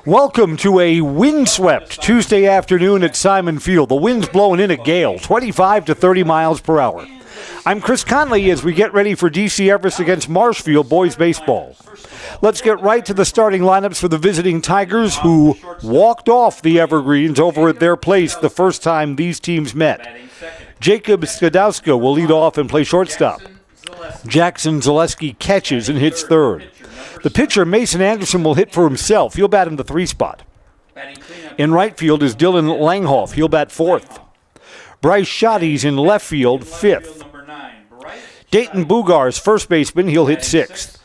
Welcome to a windswept Tuesday afternoon at Simon Field. The wind's blowing in a gale, 25 to 30 miles per hour. I'm Chris Conley as we get ready for DC Everest against Marshfield boys baseball. Let's get right to the starting lineups for the visiting Tigers, who walked off the Evergreens over at their place the first time these teams met. Jacob Skadowska will lead off and play shortstop. Jackson Zaleski catches and hits third. The pitcher, Mason Anderson, will hit for himself. He'll bat in the 3 spot. In right field is Dylan Langhoff. He'll bat 4th. Bryce Schotte's in left field, 5th. Dayton Bugar's first baseman. He'll hit 6th.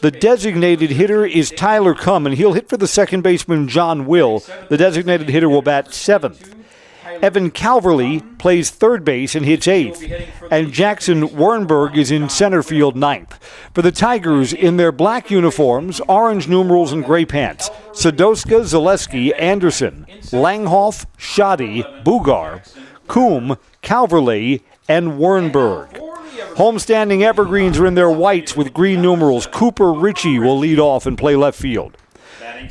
The designated hitter is Tyler Cum, and he'll hit for the second baseman, John Will. The designated hitter will bat 7th. Evan Calverley plays third base and hits 8th. And Jackson Wernberg is in center field 9th. For the Tigers, in their black uniforms, orange numerals and gray pants, Sadowska, Zaleski, Anderson, Langhoff, Schotte, Bugar, Coombe, Calverley, and Wernberg. Homestanding Evergreens are in their whites with green numerals. Cooper Ritchie will lead off and play left field.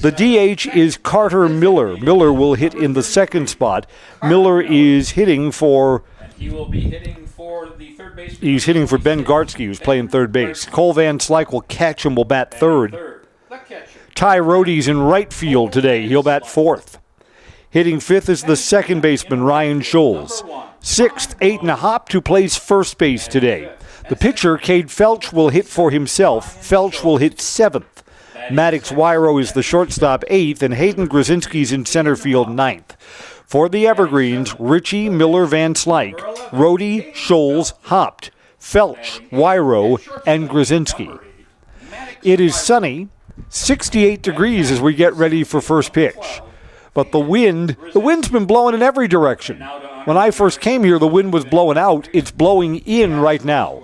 The DH is Carter Miller. Miller will hit in the 2nd spot. Miller is hitting for... He will be hitting for the third base. He's hitting for Ben Gartsky, who's playing third base. Cole Van Slyke will catch and will bat 3rd. Ty Rohde's in right field today. He'll bat 4th. Hitting 5th is the second baseman, Ryan Scholes. 6th, Aiden Hopt, who plays first base today. The pitcher, Cade Felch, will hit for himself. Felch will hit 7th. Maddox Wyro is the shortstop, 8th, and Hayden Grzinski's in center field, 9th. For the Evergreens, Ritchie, Miller, Van Slyke, Rohde, Scholes, Hopt, Felch, Wyro, and Grzinski. It is sunny, 68 degrees as we get ready for first pitch. But the wind's been blowing in every direction. When I first came here, the wind was blowing out. It's blowing in right now.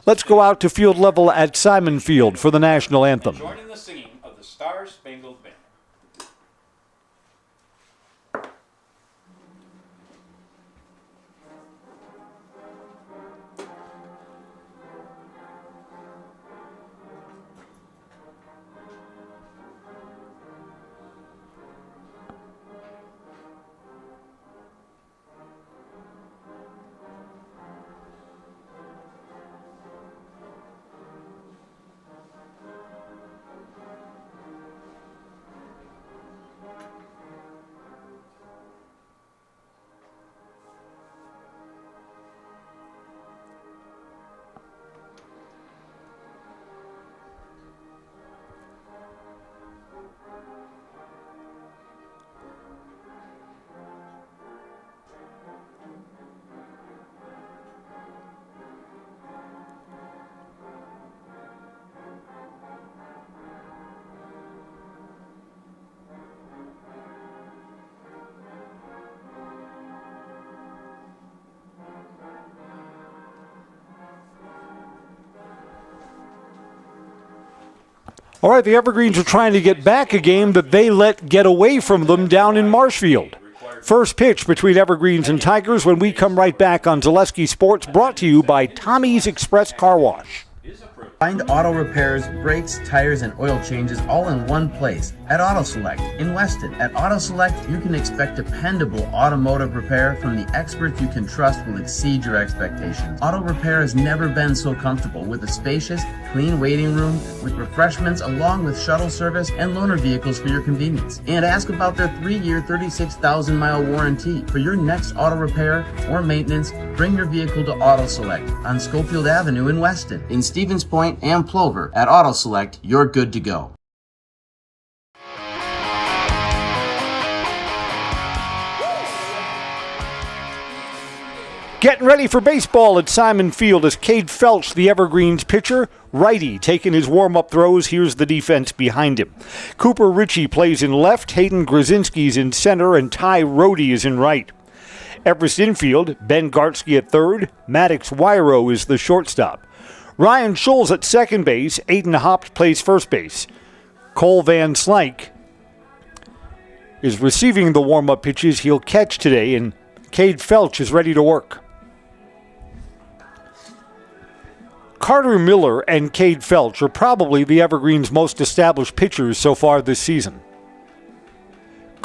Let's go out to field level at Simon Field for the national anthem. Joining the singing of the Star-Spangled Banner. All right, the Evergreens are trying to get back a game that they let get away from them down in Marshfield. First pitch between Evergreens and Tigers when we come right back on Zaleski Sports, brought to you by Tommy's Express Car Wash. Find auto repairs, brakes, tires, and oil changes all in one place at Auto Select in Weston. At Auto Select, you can expect dependable automotive repair from the experts you can trust will exceed your expectations. Auto repair has never been so comfortable with a spacious, clean waiting room with refreshments along with shuttle service and loaner vehicles for your convenience. And ask about their 3-year, 36,000-mile warranty. For your next auto repair or maintenance, bring your vehicle to Auto Select on Schofield Avenue in Weston. In Stevens Point and Plover, at Auto Select, you're good to go. Getting ready for baseball at Simon Field is Cade Felch, the Evergreens pitcher. Righty, taking his warm-up throws. Here's the defense behind him. Cooper Ritchie plays in left, Hayden Grzinski's in center, and Ty Rohde is in right. Everest infield, Ben Gartsky at third. Maddox Wyro is the shortstop. Ryan Scholes at second base. Aiden Hopt plays first base. Cole Van Slyke is receiving the warm-up pitches he'll catch today, and Cade Felch is ready to work. Carter Miller and Cade Felch are probably the Evergreens' most established pitchers so far this season.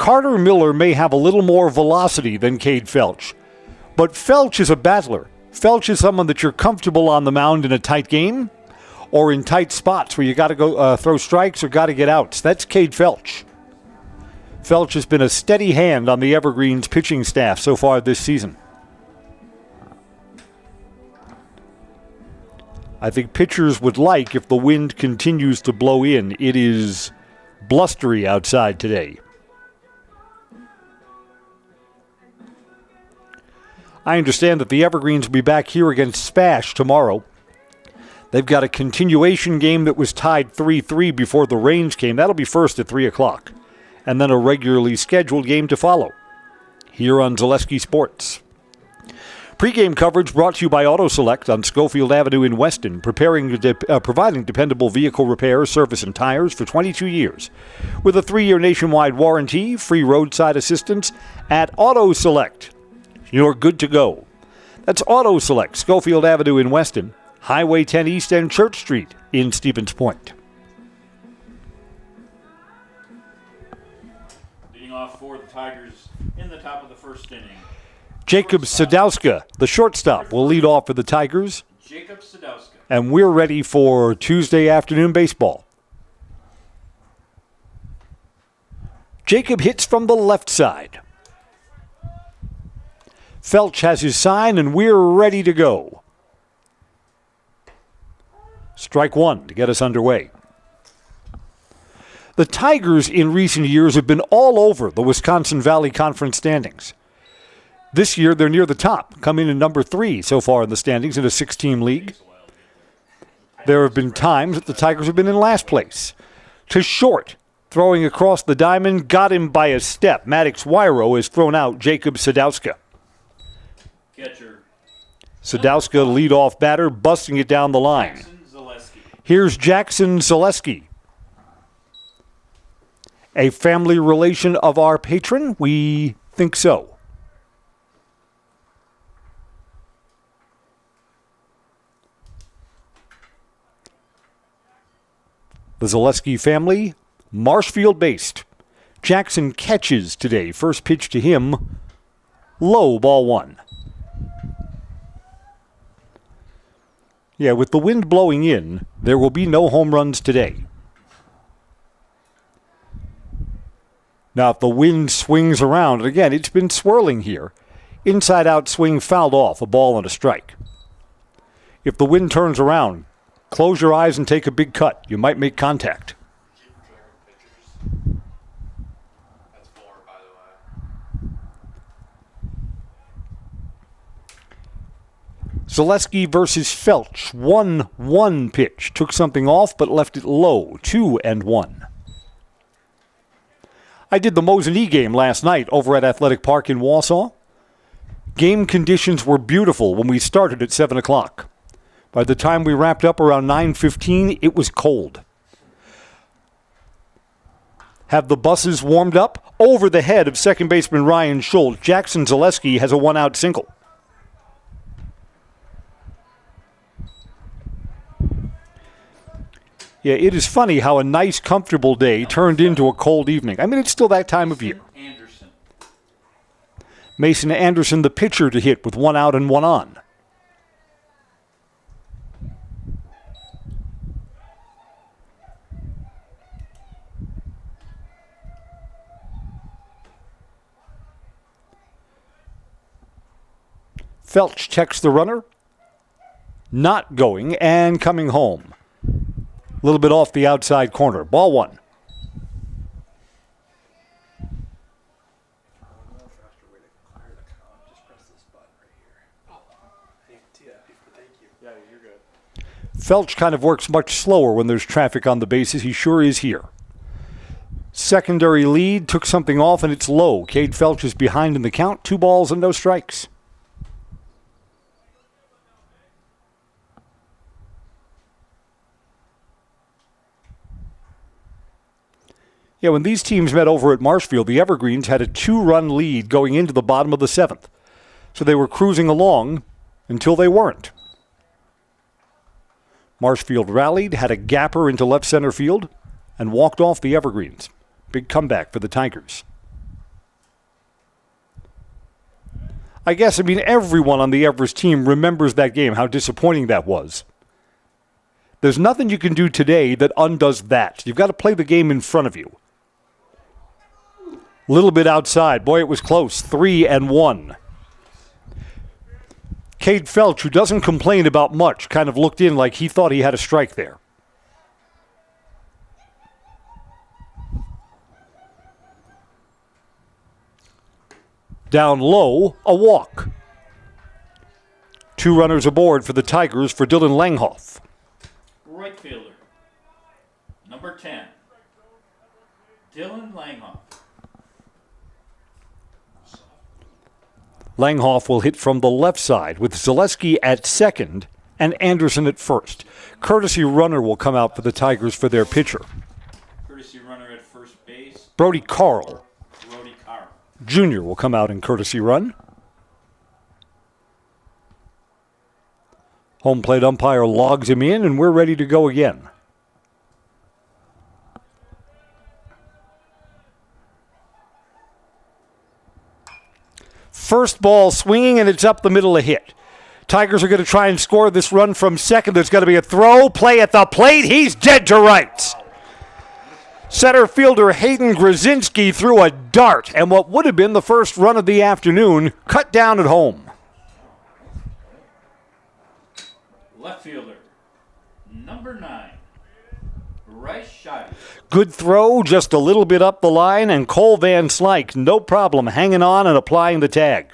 Carter Miller may have a little more velocity than Cade Felch, but Felch is a battler. Felch is someone that you're comfortable on the mound in a tight game or in tight spots where you got to go throw strikes or got to get outs. That's Cade Felch. Felch has been a steady hand on the Evergreens pitching staff so far this season. I think pitchers would like if the wind continues to blow in. It is blustery outside today. I understand that the Evergreens will be back here against Spash tomorrow. They've got a continuation game that was tied 3-3 before the rains came. That'll be first at 3 o'clock. And then a regularly scheduled game to follow here on Zaleski Sports. Pregame coverage brought to you by Auto Select on Schofield Avenue in Weston, providing dependable vehicle repair, service, and tires for 22 years. With a 3-year nationwide warranty, free roadside assistance at Auto Select. You're good to go. That's Auto Select, Schofield Avenue in Weston, Highway 10 East and Church Street in Stevens Point. Leading off for the Tigers in the top of the first inning. Jacob Sadowska, the shortstop, will lead off for the Tigers. Jacob Sadowska. And we're ready for Tuesday afternoon baseball. Jacob hits from the left side. Felch has his sign, and we're ready to go. Strike one to get us underway. The Tigers in recent years have been all over the Wisconsin Valley Conference standings. This year, they're near the top, coming in number 3 so far in the standings in a 6-team league. There have been times that the Tigers have been in last place. To short, throwing across the diamond, got him by a step. Maddox Wyro has thrown out Jacob Sadowska. Catcher. Sadowska, leadoff batter, busting it down the line. Here's Jackson Zaleski. A family relation of our patron? We think so. The Zaleski family, Marshfield-based. Jackson catches today. First pitch to him, low, ball one. Yeah, with the wind blowing in, there will be no home runs today. Now, if the wind swings around, and again, it's been swirling here, inside-out swing fouled off, a ball and a strike. If the wind turns around, close your eyes and take a big cut. You might make contact. That's 4, by the way. Zaleski versus Felch. 1-1 pitch. Took something off, but left it low. 2-1. I did the Mosinee game last night over at Athletic Park in Wausau. Game conditions were beautiful when we started at 7 o'clock. By the time we wrapped up around 9:15, it was cold. Have the buses warmed up? Over the head of second baseman Ryan Schultz, Jackson Zaleski has a one-out single. Yeah, it is funny how a nice, comfortable day turned into a cold evening. I mean, it's still that time of year. Mason Anderson, the pitcher, to hit with 1 out and 1 on. Felch checks the runner. Not going and coming home. A little bit off the outside corner. Ball one. Felch kind of works much slower when there's traffic on the bases. He sure is here. Secondary lead, took something off, and it's low. Cade Felch is behind in the count. 2 balls and no strikes. Yeah, when these teams met over at Marshfield, the Evergreens had a 2-run lead going into the bottom of the 7th. So they were cruising along until they weren't. Marshfield rallied, had a gapper into left center field, and walked off the Evergreens. Big comeback for the Tigers. I guess, everyone on the Everest team remembers that game, how disappointing that was. There's nothing you can do today that undoes that. You've got to play the game in front of you. A little bit outside. Boy, it was close. 3-1. Cade Felch, who doesn't complain about much, kind of looked in like he thought he had a strike there. Down low, a walk. 2 runners aboard for the Tigers for Dylan Langhoff. Right fielder, number 10, Dylan Langhoff. Langhoff will hit from the left side with Zaleski at second and Anderson at first. Courtesy runner will come out for the Tigers for their pitcher. Courtesy runner at first base, Brody Carl Brody Carr. Jr. will come out in courtesy run. Home plate umpire logs him in, and we're ready to go again. First ball swinging, and it's up the middle, a hit. Tigers are going to try and score this run from second. There's going to be a throw, play at the plate. He's dead to rights. Center fielder Hayden Grzinski threw a dart, and what would have been the first run of the afternoon cut down at home. Left fielder, number 9, Bryce Shoddy. Good throw, just a little bit up the line, and Cole Van Slyke, no problem, hanging on and applying the tag.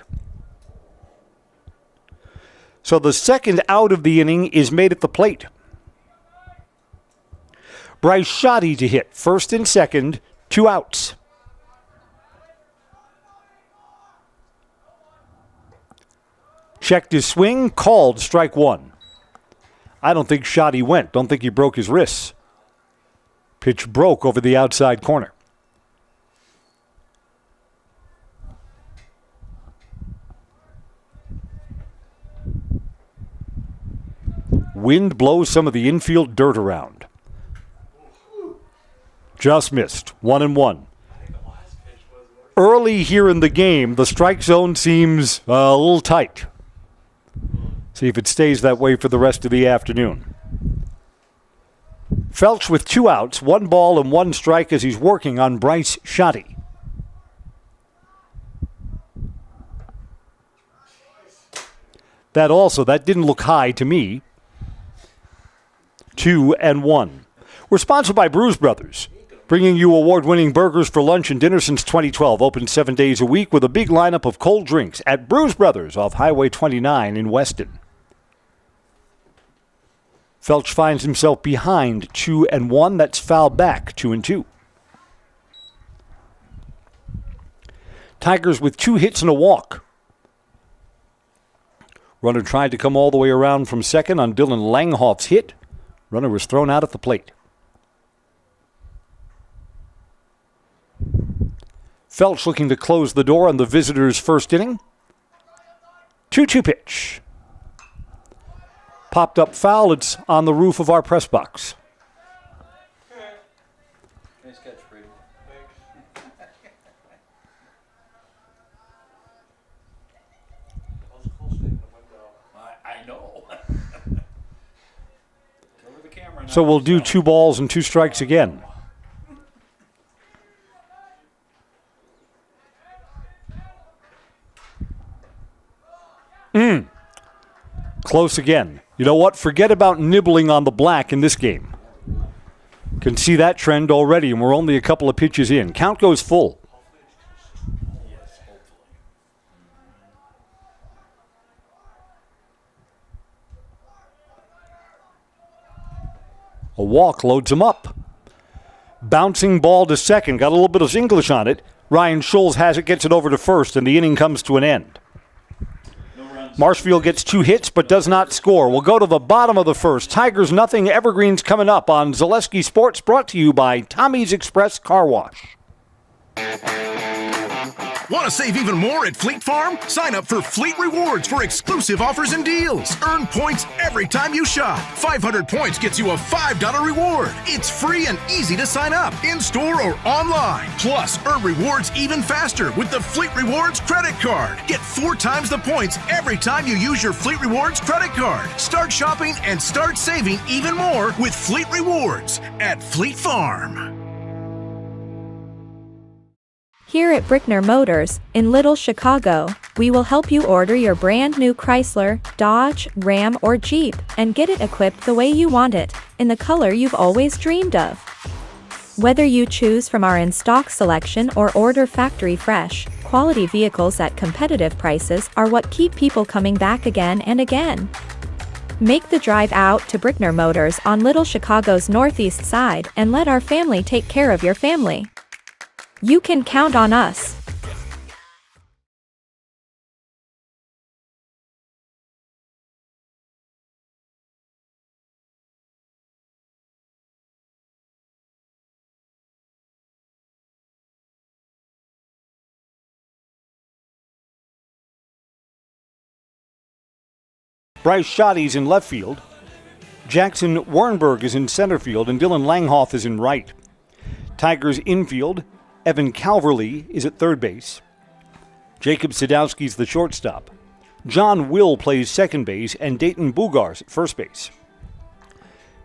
So the second out of the inning is made at the plate. Bryce Shoddy to hit, first and second, 2 outs. Checked his swing, called strike 1. I don't think Shoddy went. Don't think he broke his wrists. Pitch broke over the outside corner. Wind blows some of the infield dirt around. Just missed. 1-1. Early here in the game, the strike zone seems a little tight. See if it stays that way for the rest of the afternoon. Felch with 2 outs, 1 ball and 1 strike as he's working on Bryce Shoddy. That didn't look high to me. 2-1. We're sponsored by Brews Brothers, bringing you award-winning burgers for lunch and dinner since 2012. Open 7 days a week with a big lineup of cold drinks at Brews Brothers off Highway 29 in Weston. Felch finds himself behind 2-1. That's foul back, 2-2. Tigers with 2 hits and a walk. Runner tried to come all the way around from second on Dylan Langhoff's hit. Runner was thrown out at the plate. Felch looking to close the door on the visitors' first inning. 2-2 pitch. Popped up foul. It's on the roof of our press box. Nice catch, Brady. I know. Over the camera now. So we'll do 2 balls and 2 strikes again. Close again. You know what? Forget about nibbling on the black in this game. Can see that trend already, and we're only a couple of pitches in. Count goes full. A walk loads him up. Bouncing ball to second. Got a little bit of English on it. Ryan Scholes has it, gets it over to first, and the inning comes to an end. Marshfield gets 2 hits but does not score. We'll go to the bottom of the first. Tigers nothing, Evergreens coming up on Zaleski Sports, brought to you by Tommy's Express Car Wash. Want to save even more at Fleet Farm? Sign up for Fleet Rewards for exclusive offers and deals. Earn points every time you shop. 500 points gets you a $5 reward. It's free and easy to sign up, in-store or online. Plus, earn rewards even faster with the Fleet Rewards credit card. Get 4 times the points every time you use your Fleet Rewards credit card. Start shopping and start saving even more with Fleet Rewards at Fleet Farm. Here at Brickner Motors, in Little Chicago, we will help you order your brand new Chrysler, Dodge, Ram, or Jeep, and get it equipped the way you want it, in the color you've always dreamed of. Whether you choose from our in-stock selection or order factory fresh, quality vehicles at competitive prices are what keep people coming back again and again. Make the drive out to Brickner Motors on Little Chicago's northeast side and let our family take care of your family. You can count on us. Bryce Schotte's in left field. Jackson Wernberg is in center field, and Dylan Langhoff is in right. Tigers infield. Evan Calverley is at third base. Jacob Sadowski's the shortstop. John Will plays second base, and Dayton Bugar's at first base.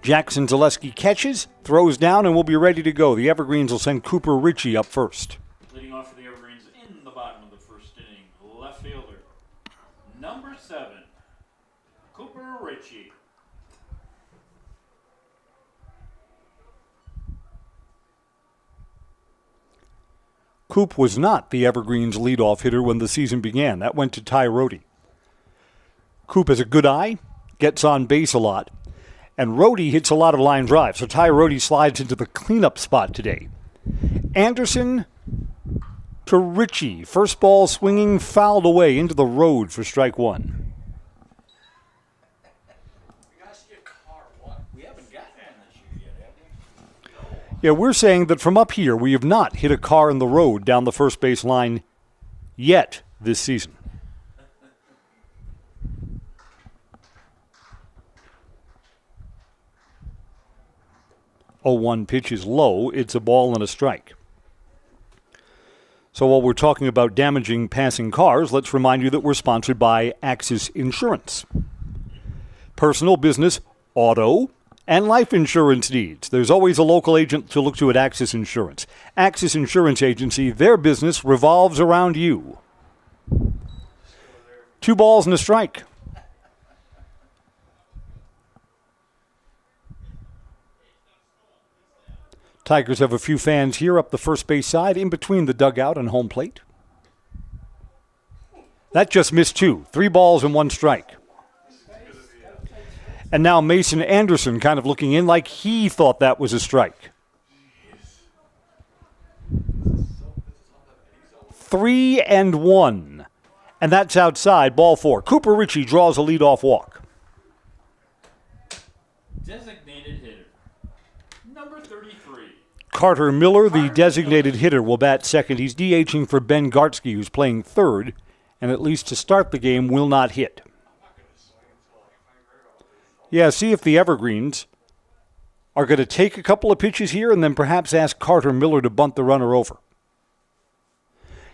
Jackson Zaleski catches, throws down, and will be ready to go. The Evergreens will send Cooper Ritchie up first. Leading off for the Evergreens in the bottom of the first inning, left fielder, number 7, Cooper Ritchie. Coop was not the Evergreens' leadoff hitter when the season began. That went to Ty Rohde. Coop has a good eye, gets on base a lot, and Rohde hits a lot of line drives, so Ty Rohde slides into the cleanup spot today. Anderson to Ritchie. First ball swinging, fouled away into the road for strike one. Yeah, we're saying that from up here, we have not hit a car in the road down the first base line yet this season. Oh, 1 pitch is low. It's a ball and a strike. So while we're talking about damaging passing cars, let's remind you that we're sponsored by Axis Insurance. Personal, business, auto, and life insurance needs. There's always a local agent to look to at Axis Insurance. Axis Insurance Agency, their business revolves around you. 2 balls and a strike. Tigers have a few fans here up the first base side in between the dugout and home plate. That just missed 2. 3 balls and 1 strike. And now Mason Anderson kind of looking in like he thought that was a strike. 3-1. And that's outside, ball 4. Cooper Ritchie draws a leadoff walk. Designated hitter, number 33. Carter Miller, the designated hitter, will bat second. He's DHing for Ben Gartsky, who's playing third, and at least to start the game will not hit. Yeah, see if the Evergreens are going to take a couple of pitches here and then perhaps ask Carter Miller to bunt the runner over.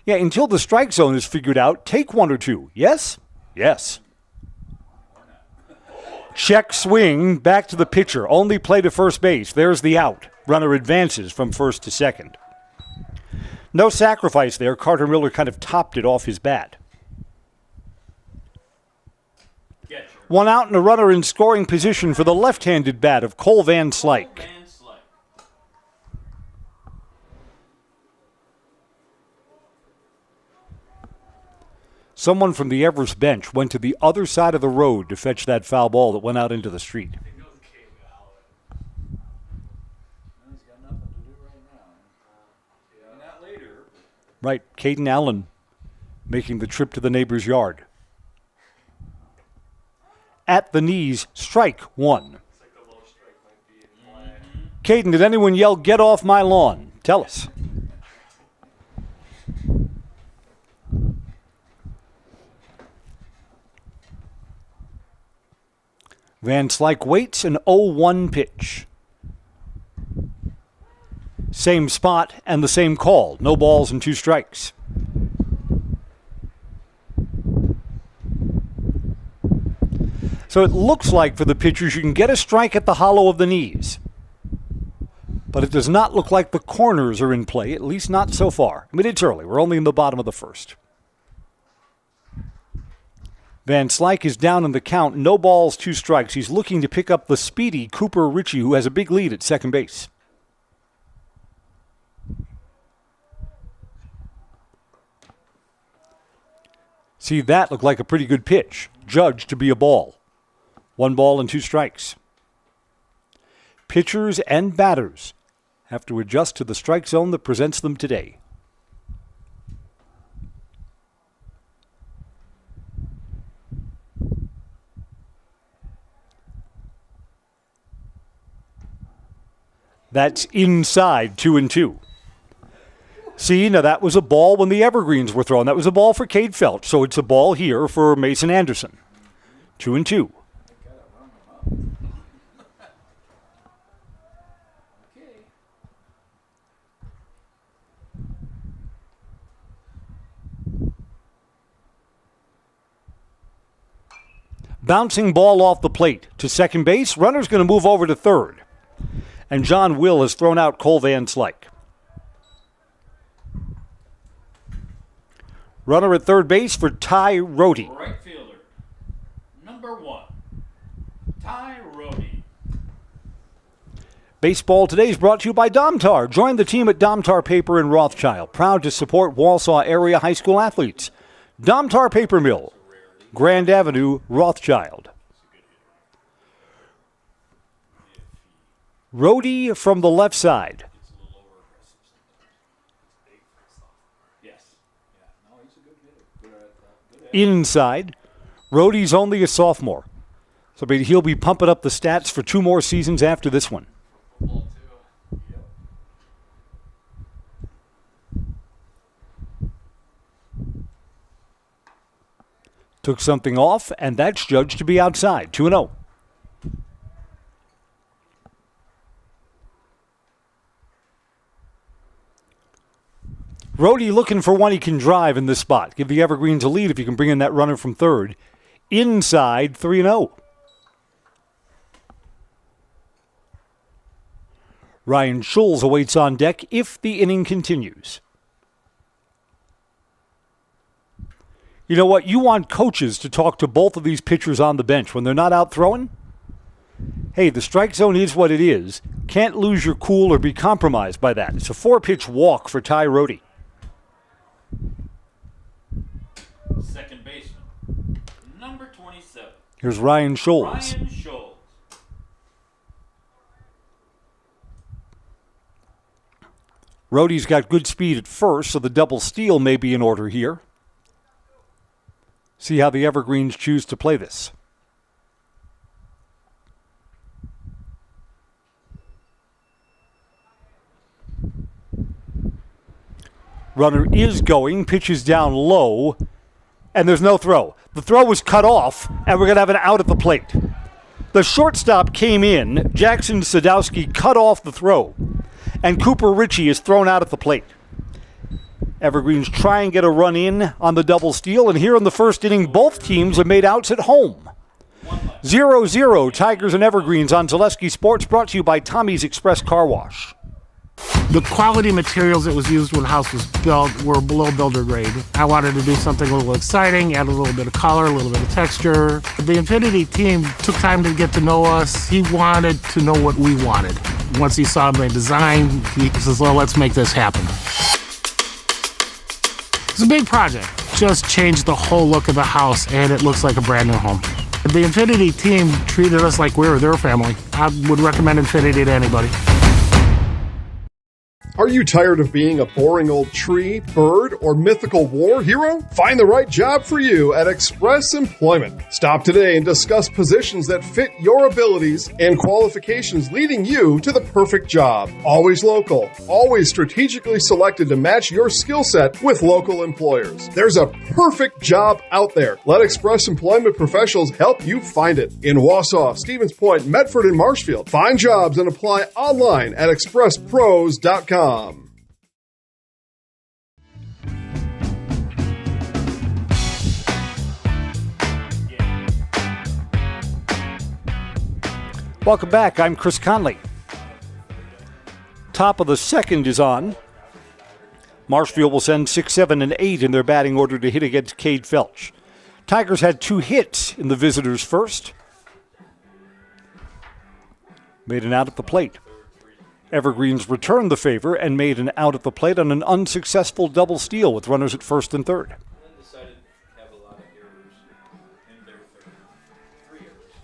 Yeah, until the strike zone is figured out, take 1 or 2. Yes? Yes. Check swing, back to the pitcher. Only play to first base. There's the out. Runner advances from first to second. No sacrifice there. Carter Miller kind of topped it off his bat. 1 out and a runner in scoring position for the left-handed bat of Cole Van Slyke. Someone from the Everest bench went to the other side of the road to fetch that foul ball that went out into the street. Right, Caden Allen making the trip to the neighbor's yard. At the knees, strike 1. Caden, did anyone yell, "Get off my lawn"? Tell us. Van Slyke waits an 0-1 pitch. Same spot and the same call. No balls and 2 strikes. So it looks like for the pitchers you can get a strike at the hollow of the knees. But it does not look like the corners are in play, at least not so far. I mean, it's early. We're only in the bottom of the first. Van Slyke is down in the count. No balls, 2 strikes. He's looking to pick up the speedy Cooper Ritchie, who has a big lead at second base. See, that looked like a pretty good pitch. Judged to be a ball. 1 ball and 2 strikes. Pitchers and batters have to adjust to the strike zone that presents them today. That's inside 2-2. See, now that was a ball when the evergreens were thrown. That was a ball for Cade Felch, so it's a ball here for Mason Anderson. 2-2. Bouncing ball off the plate to second base. Runner's going to move over to third. And John Will has thrown out Cole Van Slyke. Runner at third base for Ty Rohde. Right fielder, number 1, Ty Rohde. Baseball Today is brought to you by Domtar. Join the team at Domtar Paper in Rothschild. Proud to support Walsall area high school athletes. Domtar Paper Mill, Grand Avenue, Rothschild. Rohde from the left side. Inside. Rohde's only a sophomore. So he'll be pumping up the stats for 2 more seasons after this one. Took something off, and that's judged to be outside. 2-0. Rohde looking for one he can drive in this spot. Give the Evergreens a lead if you can bring in that runner from third. Inside 3-0. Ryan Schulz awaits on deck if the inning continues. You know what? You want coaches to talk to both of these pitchers on the bench when they're not out throwing. Hey, the strike zone is what it is. Can't lose your cool or be compromised by that. It's a 4-pitch walk for Ty Rohde. Second baseman, number 27. Here's Ryan Schulz. Ryan Schulz. Rohde's got good speed at first, so the double steal may be in order here. See how the Evergreens choose to play this. Runner is going, pitches down low, and there's no throw. The throw was cut off, and we're going to have an out at the plate. The shortstop came in, Jackson Sadowski cut off the throw, and Cooper Ritchie is thrown out at the plate. Evergreens try and get a run in on the double steal, and here in the first inning, both teams have made outs at home. 0-0, Tigers and Evergreens on Zaleski Sports, brought to you by Tommy's Express Car Wash. The quality materials that was used when the house was built were below builder grade. I wanted to do something a little exciting, add a little bit of color, a little bit of texture. The Infinity team took time to get to know us. He wanted to know what we wanted. Once he saw my design, he says, well, let's make this happen. It's a big project. Just changed the whole look of the house, and it looks like a brand new home. The Infinity team treated us like we were their family. I would recommend Infinity to anybody. Are you tired of being a boring old tree, bird, or mythical war hero? Find the right job for you at Express Employment. Stop today and discuss positions that fit your abilities and qualifications, leading you to the perfect job. Always local, always strategically selected to match your skill set with local employers. There's a perfect job out there. Let Express Employment professionals help you find it. In Wausau, Stevens Point, Medford, and Marshfield. Find jobs and apply online at expresspros.com. Welcome back. I'm Chris Conley. Top of the second is on. Marshfield will send 6, 7, and 8 in their batting order to hit against Cade Felch. Tigers had 2 hits in the visitors' first. Made an out at the plate. Evergreens returned the favor and made an out at the plate on an unsuccessful double steal with runners at first and third. Decided to have a lot of errors in their third. 3 errors.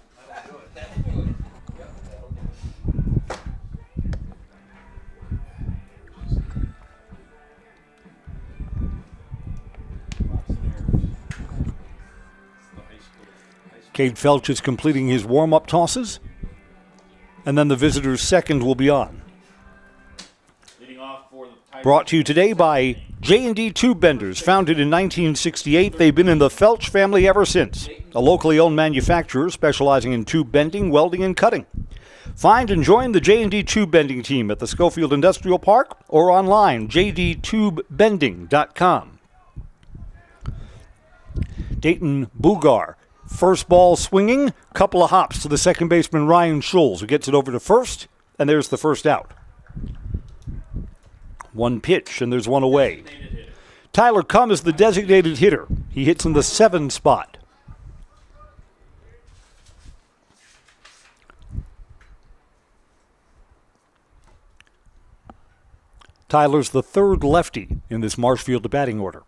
Cade Felch is completing his warm-up tosses, and then the visitors' second will be on. Brought to you today by J&D Tube Benders. Founded in 1968, they've been in the Felch family ever since. A locally owned manufacturer specializing in tube bending, welding, and cutting. Find and join the J&D Tube Bending team at the Schofield Industrial Park or online, jdtubebending.com. Dayton Bugar. First ball swinging, couple of hops to the second baseman Ryan Scholes, who gets it over to first, and there's the first out. One pitch, and there's one away. Tyler Cumm is the designated hitter. He hits in the 7 spot. Tyler's the third lefty in this Marshfield batting order.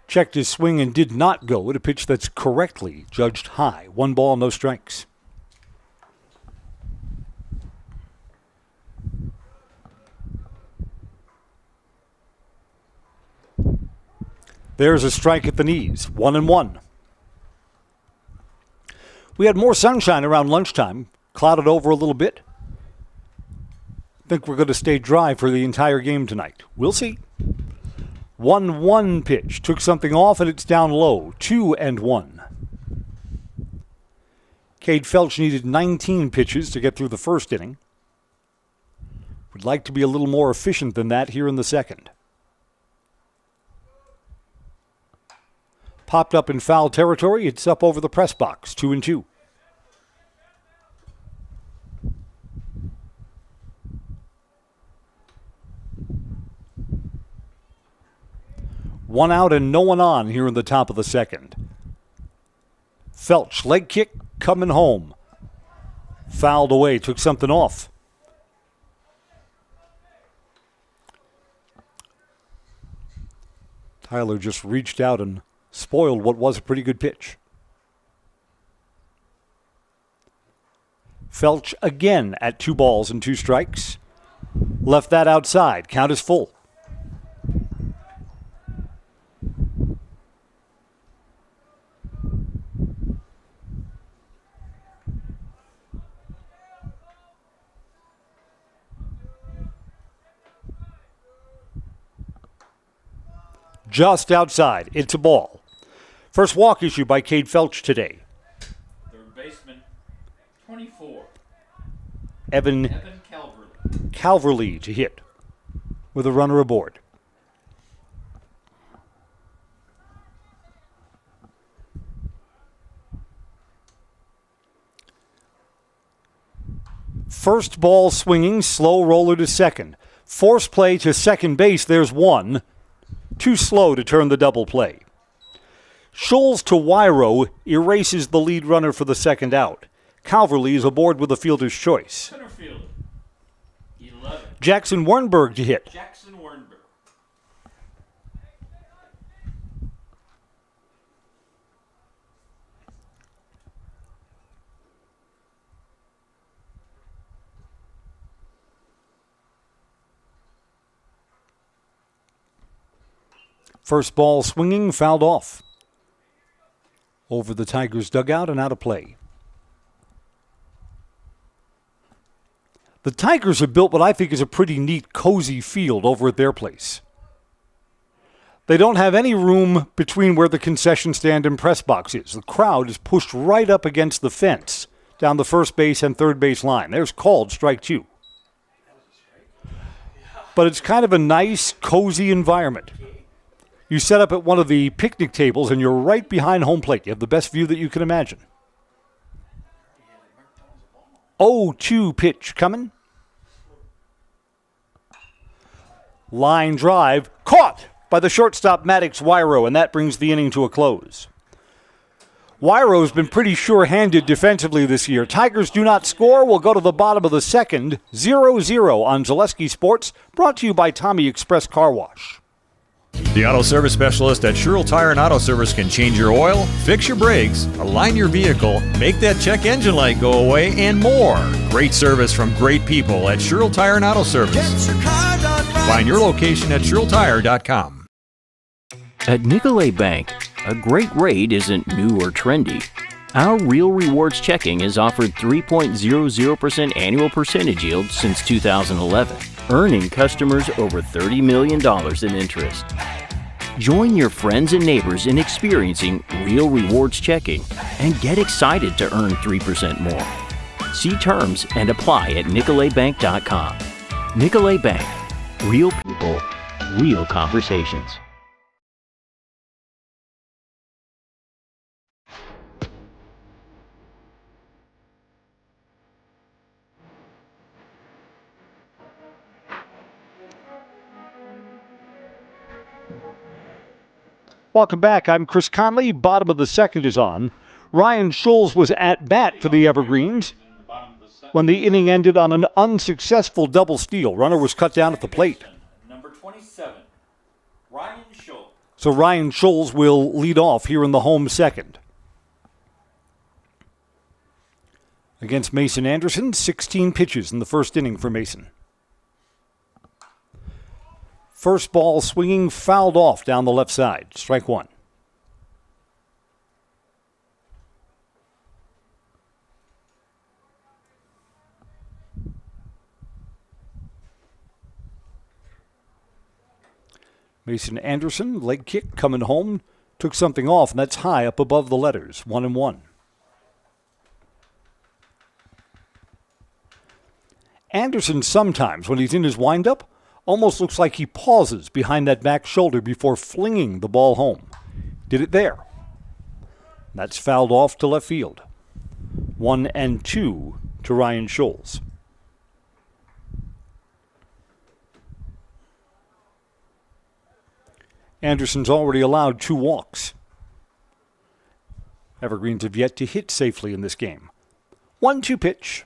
Checked his swing and did not go at a pitch that's correctly judged high. 1 ball, no strikes. There's a strike at the knees. 1-1. We had more sunshine around lunchtime. Clouded over a little bit. I think we're going to stay dry for the entire game tonight. We'll see. 1-1 pitch. Took something off and it's down low. 2-1. Cade Felch needed 19 pitches to get through the first inning. Would like to be a little more efficient than that here in the second. Popped up in foul territory. It's up over the press box. 2-2. One out and no one on here in the top of the second. Felch, leg kick, coming home. Fouled away, took something off. Tyler just reached out and spoiled what was a pretty good pitch. Felch again at 2 balls and 2 strikes. Left that outside. Count is full. Just outside. It's a ball. First walk issued by Cade Felch today. Third baseman, 24. Evan Calverley to hit with a runner aboard. First ball swinging, slow roller to second. Force play to second base. There's one. Too slow to turn the double play. Scholes to WIAA erases the lead runner for the second out. Calverley is aboard with a fielder's choice. Center field, 11. Jackson Wernberg to hit. Jackson Wernberg. First ball swinging, fouled off. Over the Tigers' dugout and out of play. The Tigers have built what I think is a pretty neat, cozy field over at their place. They don't have any room between where the concession stand and press box is. The crowd is pushed right up against the fence down the first base and third base line. There's called strike two. But it's kind of a nice, cozy environment. You set up at one of the picnic tables and you're right behind home plate. You have the best view that you can imagine. 0-2 pitch coming. Line drive. Caught by the shortstop Maddox WIAA, and that brings the inning to a close. WIAA's been pretty sure-handed defensively this year. Tigers do not score. We'll go to the bottom of the second. 0-0 on Zaleski Sports, brought to you by Tommy Express Car Wash. The auto service specialist at Sherrill Tire and Auto Service can change your oil, fix your brakes, align your vehicle, make that check engine light go away, and more. Great service from great people at Sherrill Tire and Auto Service. Find your location at SherrillTire.com. At Nicolay Bank, a great rate isn't new or trendy. Our Real Rewards checking has offered 3.00% annual percentage yield since 2011, earning customers over $30 million in interest. Join your friends and neighbors in experiencing Real Rewards checking and get excited to earn 3% more. See terms and apply at NicolayBank.com. Nicolay Bank. Real people, real conversations. Welcome back. I'm Chris Conley. Bottom of the second is on. Ryan Scholes was at bat for the Evergreens when the inning ended on an unsuccessful double steal. Runner was cut down at the plate. Number 27, Ryan Scholes. So Ryan Scholes will lead off here in the home second. Against Mason Anderson, 16 pitches in the first inning for Mason. First ball swinging, fouled off down the left side. Strike one. Mason Anderson, leg kick coming home, took something off, and that's high up above the letters. 1-1. Anderson sometimes, when he's in his windup, almost looks like he pauses behind that back shoulder before flinging the ball home. Did it there. That's fouled off to left field. 1-2 to Ryan Scholes. Anderson's already allowed 2 walks. Evergreens have yet to hit safely in this game. 1-2 pitch.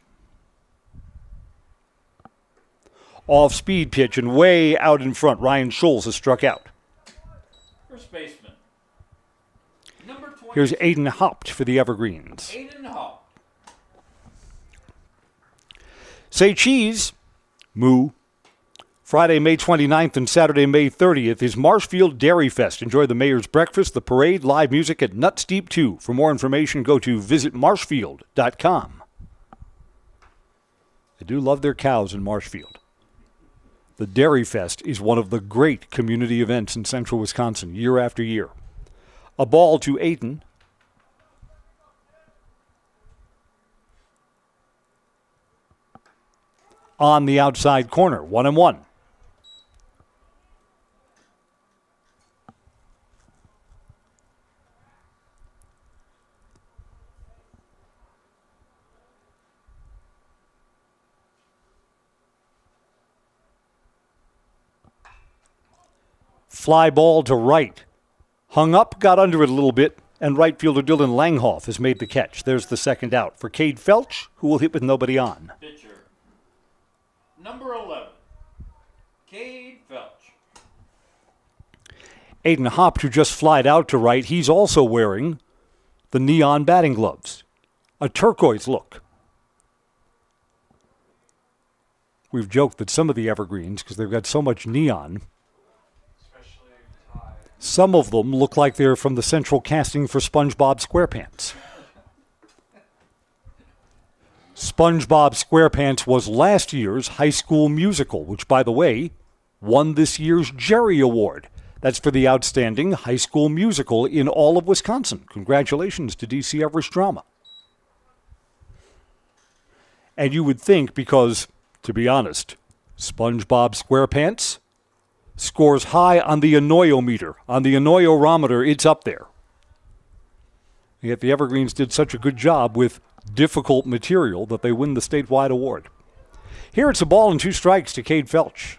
Off-speed pitch and way out in front. Ryan Scholes has struck out. First baseman, number 20. Here's Aiden Haupt for the Evergreens. Aiden Haupt. Say cheese. Moo. Friday, May 29th and Saturday, May 30th is Marshfield Dairy Fest. Enjoy the mayor's breakfast, the parade, live music at Nuts Deep 2. For more information, go to visitmarshfield.com. They do love their cows in Marshfield. The Dairy Fest is one of the great community events in central Wisconsin year after year. A ball to Aiden. On the outside corner, 1-1. Fly ball to right. Hung up, got under it a little bit, and right fielder Dylan Langhoff has made the catch. There's the second out for Cade Felch, who will hit with nobody on. Pitcher, number 11, Cade Felch. Aiden Haupt, who just flied out to right, he's also wearing the neon batting gloves. A turquoise look. We've joked that some of the Evergreens, because they've got so much neon, Some of them look like they're from the central casting for SpongeBob SquarePants. SpongeBob SquarePants was last year's High School Musical, which, by the way, won this year's Jerry Award. That's for the outstanding high school musical in all of Wisconsin. Congratulations to DC Everest Drama. And you would think, because, to be honest, SpongeBob SquarePants scores high on the annoyometer. On the annoyorometer, it's up there. Yet the Evergreens did such a good job with difficult material that they win the statewide award. Here it's a ball and 2 strikes to Cade Felch.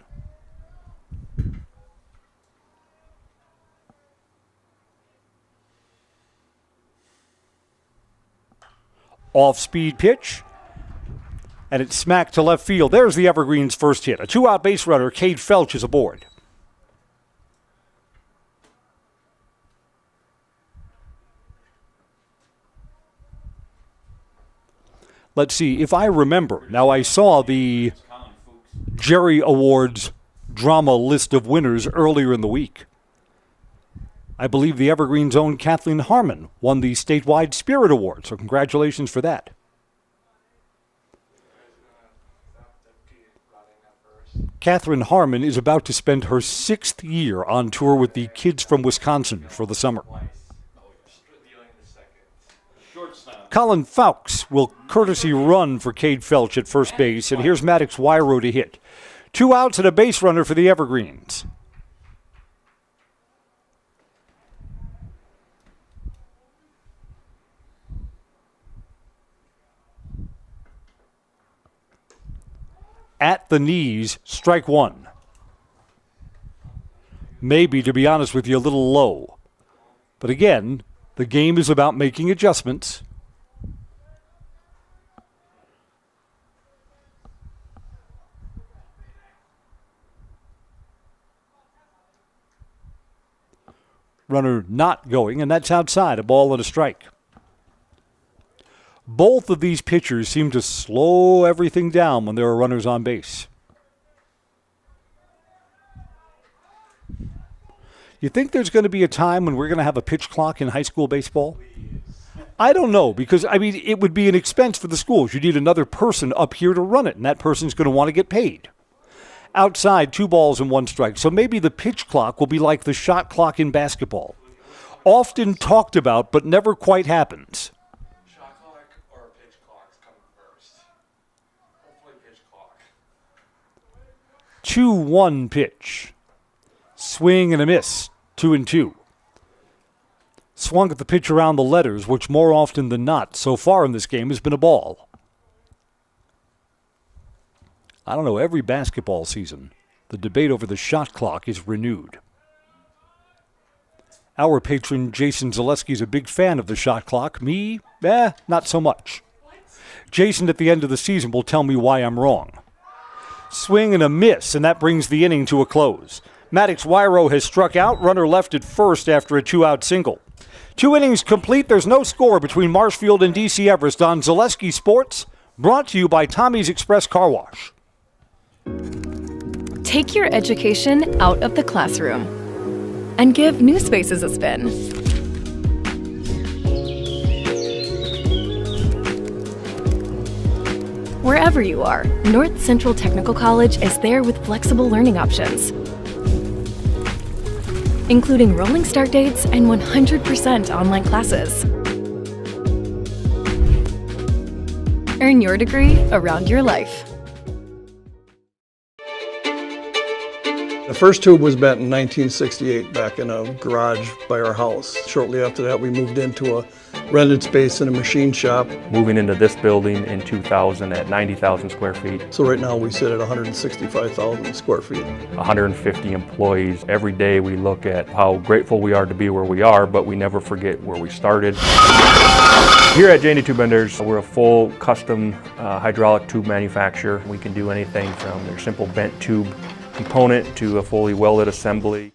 Off-speed pitch. And it's smacked to left field. There's the Evergreens' first hit. A 2-out base runner, Cade Felch, is aboard. Let's see, if I remember. Now, I saw the Jerry Awards drama list of winners earlier in the week. I believe the Evergreens' own Kathleen Harmon won the statewide Spirit Award, so congratulations for that. Catherine Harmon is about to spend her 6th year on tour with the Kids from Wisconsin for the summer. Colin Fowkes will courtesy run for Cade Felch at first base, and here's Maddox WIAA to hit. 2 outs and a base runner for the Evergreens. At the knees, strike 1. Maybe, to be honest with you, a little low. But again, the game is about making adjustments. Runner not going, and that's outside, a ball and a strike. Both of these pitchers seem to slow everything down when there are runners on base. You think there's going to be a time when we're going to have a pitch clock in high school baseball? I don't know, because, it would be an expense for the schools. You need another person up here to run it, and that person's going to want to get paid. Outside, 2 balls and 1 strike. So maybe the pitch clock will be like the shot clock in basketball. Often talked about, but never quite happens. 2-1 pitch. Swing and a miss. 2-2. Swung at the pitch around the letters, which more often than not, so far in this game, has been a ball. I don't know, every basketball season, the debate over the shot clock is renewed. Our patron, Jason Zaleski, is a big fan of the shot clock. Me, not so much. Jason, at the end of the season, will tell me why I'm wrong. Swing and a miss, and that brings the inning to a close. Maddox WIAA has struck out, runner left at first after a 2-out single. 2 innings complete. There's no score between Marshfield and DC Everest on Zaleski Sports, brought to you by Tommy's Express Car Wash. Take your education out of the classroom and give new spaces a spin. Wherever you are, North Central Technical College is there with flexible learning options, including rolling start dates and 100% online classes. Earn your degree around your life. The first tube was bent in 1968 back in a garage by our house. Shortly after that, we moved into a rented space in a machine shop. Moving into this building in 2000 at 90,000 square feet. So right now we sit at 165,000 square feet. 150 employees. Every day we look at how grateful we are to be where we are, but we never forget where we started. Here at J&D Tube Benders, we're a full custom hydraulic tube manufacturer. We can do anything from their simple bent tube component to a fully welded assembly.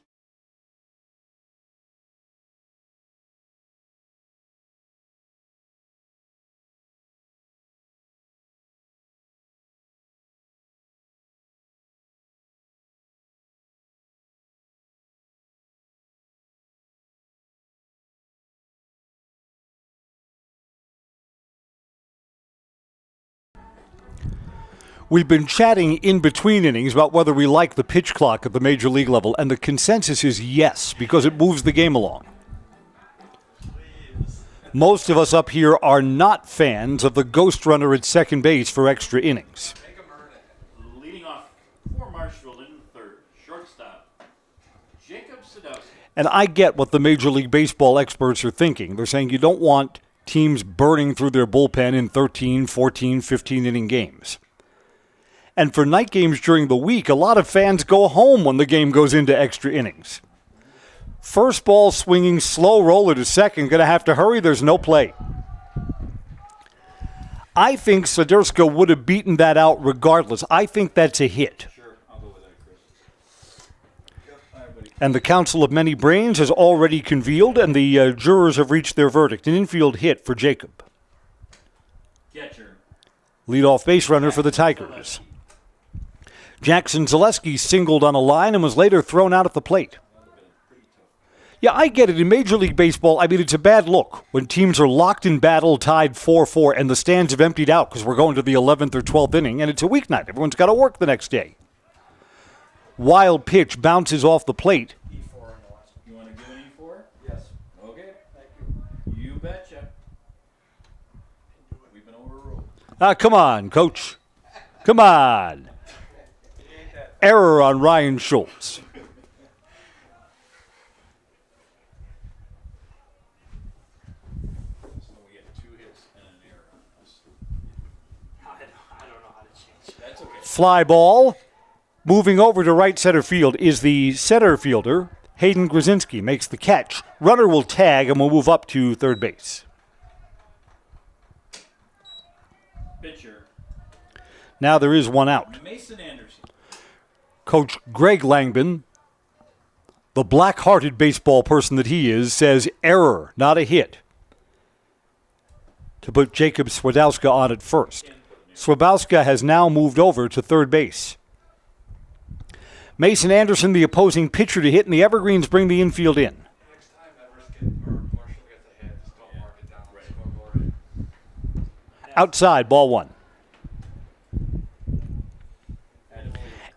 We've been chatting in between innings about whether we like the pitch clock at the major league level, and the consensus is yes, because it moves the game along. Most of us up here are not fans of the ghost runner at second base for extra innings. Leading off for Marshfield in the third, shortstop, Jacob Sadowski. And I get what the Major League Baseball experts are thinking. They're saying you don't want teams burning through their bullpen in 13, 14, 15-inning games. And for night games during the week, a lot of fans go home when the game goes into extra innings. First ball swinging, slow roller to second, going to have to hurry, there's no play. I think Sadurska would have beaten that out regardless. I think that's a hit. Sure, I'll go with that, Chris. And the Council of Many Brains has already convened, and the jurors have reached their verdict. An infield hit for Jacob. Catcher. Leadoff base runner for the Tigers. Jackson Zaleski singled on a line and was later thrown out at the plate. Yeah, I get it. In Major League Baseball, I mean, it's a bad look when teams are locked in battle, tied 4-4, and the stands have emptied out because we're going to the 11th or 12th inning, and it's a weeknight. Everyone's got to work the next day. Wild pitch bounces off the plate. E4 in the last. You want to give an E4? Yes. Okay, thank you. You betcha. We've been overruled. Come on, Coach. Come on. Error on Ryan Schultz. Fly ball. Moving over to right center field is the center fielder, Hayden Grzinski, makes the catch. Runner will tag and will move up to third base. Pitcher. Now there is one out. Mason Anderson. Coach Greg Langbin, the black-hearted baseball person that he is, says error, not a hit, to put Jacob Swadowska on at first. Swabowska has now moved over to third base. Mason Anderson, the opposing pitcher to hit, and the Evergreens bring the infield in. Next time Everest Marshall gets a hit, just don't mark it down on the scoreboard. Outside, ball one.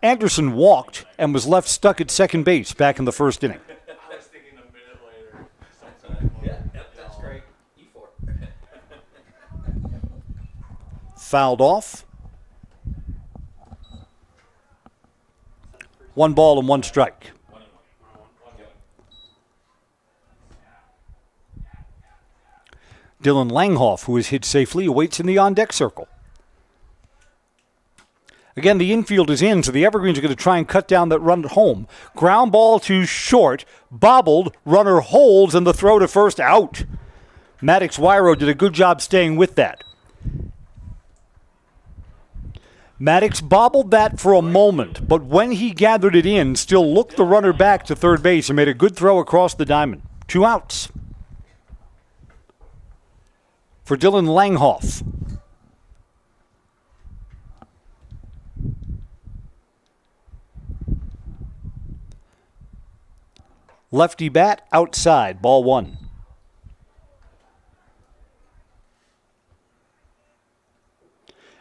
Anderson walked and was left stuck at second base back in the first inning. I was thinking a minute later. Something. Yeah, that's great. E4. Fouled off. 1 ball and 1 strike. Dylan Langhoff, who is hit safely, awaits in the on-deck circle. Again, the infield is in, so the Evergreens are going to try and cut down that run at home. Ground ball to short, bobbled, runner holds, and the throw to first out. Maddox Wyro did a good job staying with that. Maddox bobbled that for a moment, but when he gathered it in, still looked the runner back to third base and made a good throw across the diamond. 2 outs for Dylan Langhoff. Lefty bat outside, ball 1.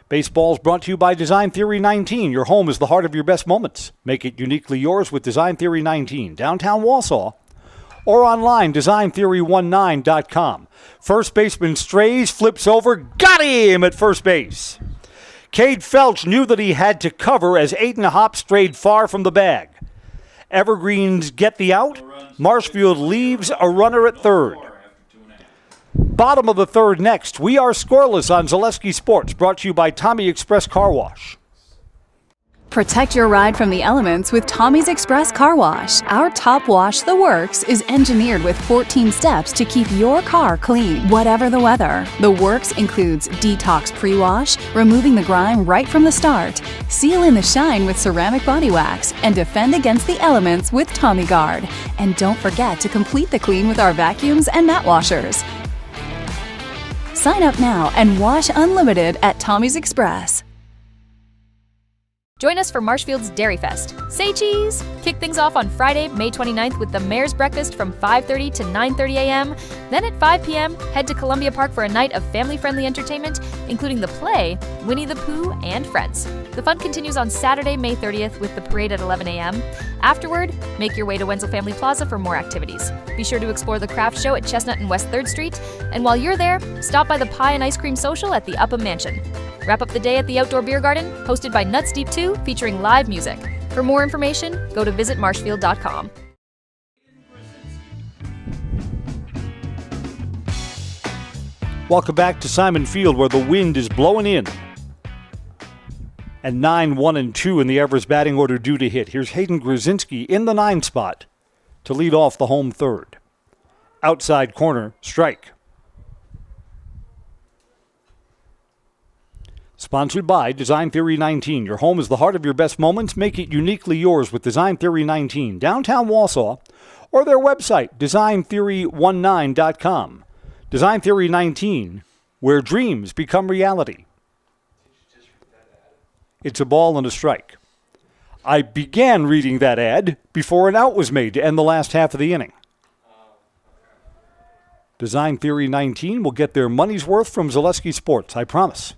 Baseball is brought to you by Design Theory 19. Your home is the heart of your best moments. Make it uniquely yours with Design Theory 19, downtown Wausau, or online, designtheory19.com. First baseman strays, flips over, got him at first base. Cade Felch knew that he had to cover as Aiden Hopp strayed far from the bag. Evergreens get the out. Marshfield leaves a runner at third. Bottom of the third next. We are scoreless on Zaleski Sports, brought to you by Tommy Express Car Wash. Protect your ride from the elements with Tommy's Express Car Wash. Our top wash, The Works, is engineered with 14 steps to keep your car clean, whatever the weather. The Works includes detox pre-wash, removing the grime right from the start, seal in the shine with ceramic body wax, and defend against the elements with Tommy Guard. And don't forget to complete the clean with our vacuums and mat washers. Sign up now and wash unlimited at Tommy's Express. Join us for Marshfield's Dairy Fest. Say cheese! Kick things off on Friday, May 29th with the Mayor's Breakfast from 5:30 to 9:30 a.m. Then at 5 p.m., head to Columbia Park for a night of family-friendly entertainment, including the play Winnie the Pooh and Friends. The fun continues on Saturday, May 30th with the parade at 11 a.m. Afterward, make your way to Wenzel Family Plaza for more activities. Be sure to explore the craft show at Chestnut and West 3rd Street, and while you're there, stop by the Pie and Ice Cream Social at the Upham Mansion. Wrap up the day at the Outdoor Beer Garden, hosted by Nuts Deep 2, featuring live music. For more information, go to visitmarshfield.com. Welcome back to Simon Field, where the wind is blowing in. And 9-1-2 in the Everest batting order due to hit. Here's Hayden Grzinski in the 9 spot to lead off the home third. Outside corner, strike. Sponsored by Design Theory 19. Your home is the heart of your best moments. Make it uniquely yours with Design Theory 19. Downtown Wausau, or their website, designtheory19.com. Design Theory 19, where dreams become reality. It's a ball and a strike. I began reading that ad before an out was made to end the last half of the inning. Design Theory 19 will get their money's worth from Zaleski Sports, I promise.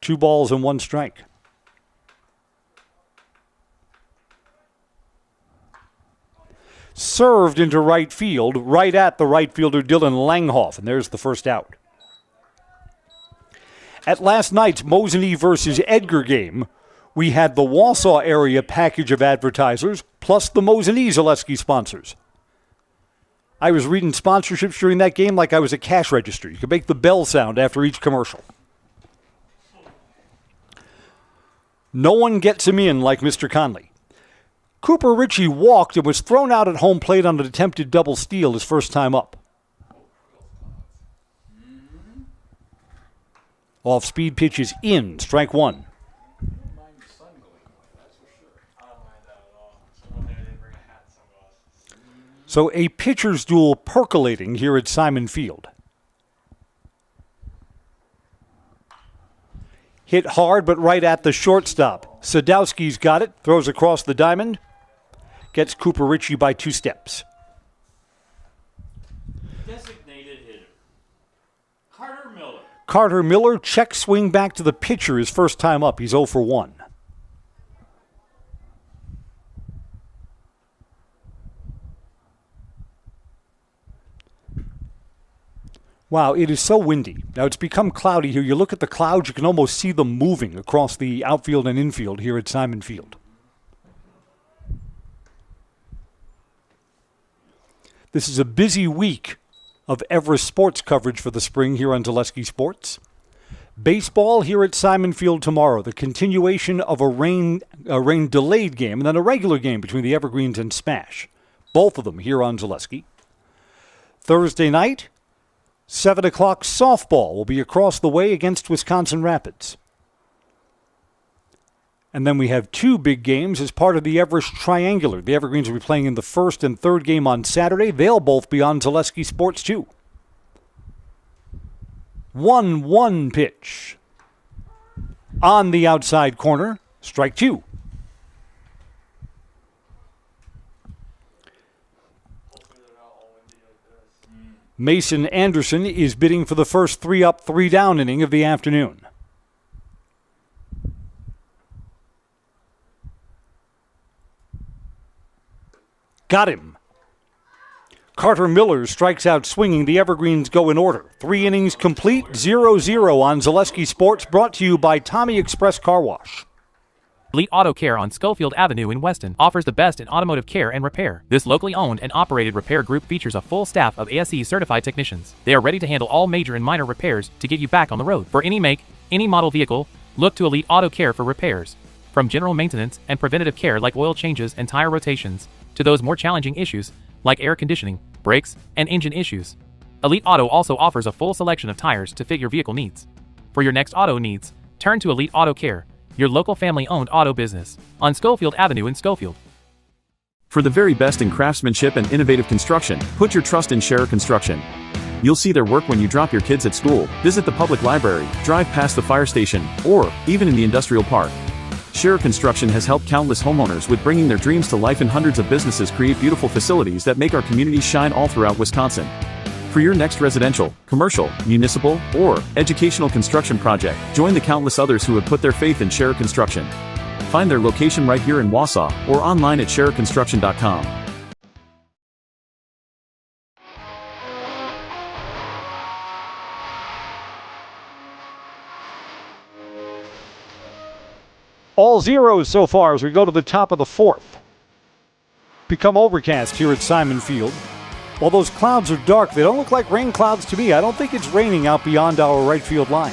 2 balls and 1 strike. Served into right field, right at the right fielder Dylan Langhoff, and there's the first out. At last night's Mosinee versus Edgar game, we had the Wausau area package of advertisers plus the Mosinee Zaleski sponsors. I was reading sponsorships during that game like I was a cash register. You could make the bell sound after each commercial. No one gets him in like Mr. Conley. Cooper Ritchie walked and was thrown out at home plate on an attempted double steal his first time up. Off-speed pitch is in, strike 1. So a pitcher's duel percolating here at Simon Field. Hit hard, but right at the shortstop. Sadowski's got it, throws across the diamond. Gets Cooper Ritchie by 2 steps. Designated hitter, Carter Miller. Carter Miller, check swing back to the pitcher his first time up. He's 0 for 1. Wow, it is so windy. Now, it's become cloudy here. You look at the clouds, you can almost see them moving across the outfield and infield here at Simon Field. This is a busy week of Everest sports coverage for the spring here on Zaleski Sports. Baseball here at Simon Field tomorrow, the continuation of a rain-delayed game, and then a regular game between the Evergreens and Smash. Both of them here on Zaleski. Thursday night, 7 o'clock softball will be across the way against Wisconsin Rapids. And then we have 2 big games as part of the Everest Triangular. The Evergreens will be playing in the first and third game on Saturday. They'll both be on Zaleski Sports, too. 1-1 pitch. On the outside corner, strike 2. Mason Anderson is bidding for the first 3-up, 3-down inning of the afternoon. Got him. Carter Miller strikes out swinging. The Evergreens go in order. 3 innings complete, 0-0 on Zaleski Sports, brought to you by Tommy Express Car Wash. Elite Auto Care on Schofield Avenue in Weston offers the best in automotive care and repair. This locally owned and operated repair group features a full staff of ASE certified technicians. They are ready to handle all major and minor repairs to get you back on the road. For any make, any model vehicle, look to Elite Auto Care for repairs. From general maintenance and preventative care like oil changes and tire rotations, to those more challenging issues like air conditioning, brakes, and engine issues. Elite Auto also offers a full selection of tires to fit your vehicle needs. For your next auto needs, turn to Elite Auto Care, your local family-owned auto business, on Schofield Avenue in Schofield. For the very best in craftsmanship and innovative construction, put your trust in Scherer Construction. You'll see their work when you drop your kids at school, visit the public library, drive past the fire station, or even in the industrial park. Scherer Construction has helped countless homeowners with bringing their dreams to life, and hundreds of businesses create beautiful facilities that make our communities shine all throughout Wisconsin. For your next residential, commercial, municipal, or educational construction project, join the countless others who have put their faith in Scherer Construction. Find their location right here in Wausau or online at schererconstruction.com. All zeros so far as we go to the top of the fourth. Become overcast here at Simon Field. While those clouds are dark, they don't look like rain clouds to me. I don't think it's raining out beyond our right field line.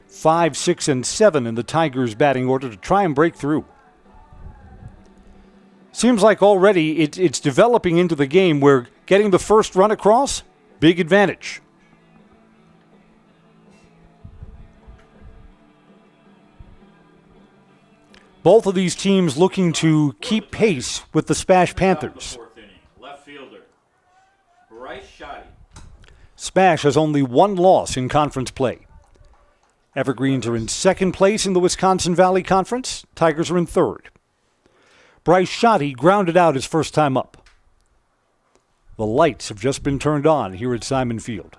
Five, 6, and 7 in the Tigers' batting order to try and break through. Seems like already it's developing into the game where getting the first run across, big advantage. Both of these teams looking to keep pace with the Spash Panthers. Fourth inning, left fielder, Bryce Shoddy. Spash has only one loss in conference play. Evergreens are in second place in the Wisconsin Valley Conference. Tigers are in third. Bryce Shoddy grounded out his first time up. The lights have just been turned on here at Simon Field.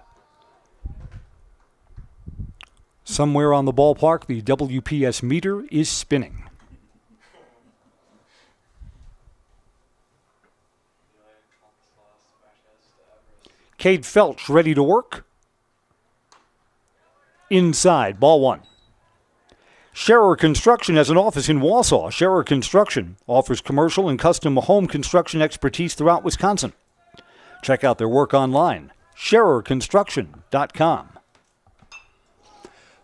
Somewhere on the ballpark, the WPS meter is spinning. Cade Felch ready to work. Inside, ball one. Scherer Construction has an office in Wausau. Scherer Construction offers commercial and custom home construction expertise throughout Wisconsin. Check out their work online, schererconstruction.com.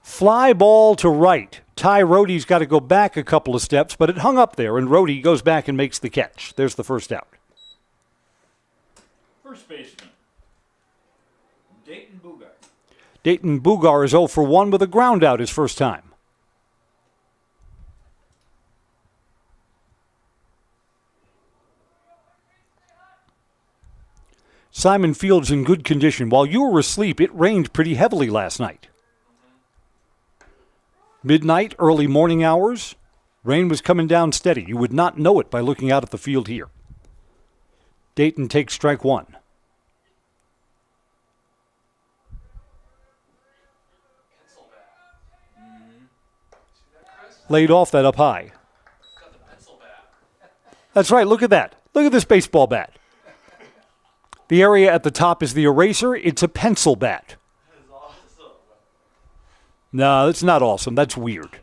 Fly ball to right. Ty Rohde's got to go back a couple of steps, but it hung up there, and Rohde goes back and makes the catch. There's the first out. First baseman, Dayton Boogar. Dayton Boogar is 0 for 1 with a ground out his first time. Simon Field's in good condition. While you were asleep, it rained pretty heavily last night. Midnight, early morning hours, rain was coming down steady. You would not know it by looking out at the field here. Dayton takes strike one. Laid off that up high. That's right, look at that. Look at this baseball bat. The area at the top is the eraser. It's a pencil bat. No, that's not awesome. That's weird.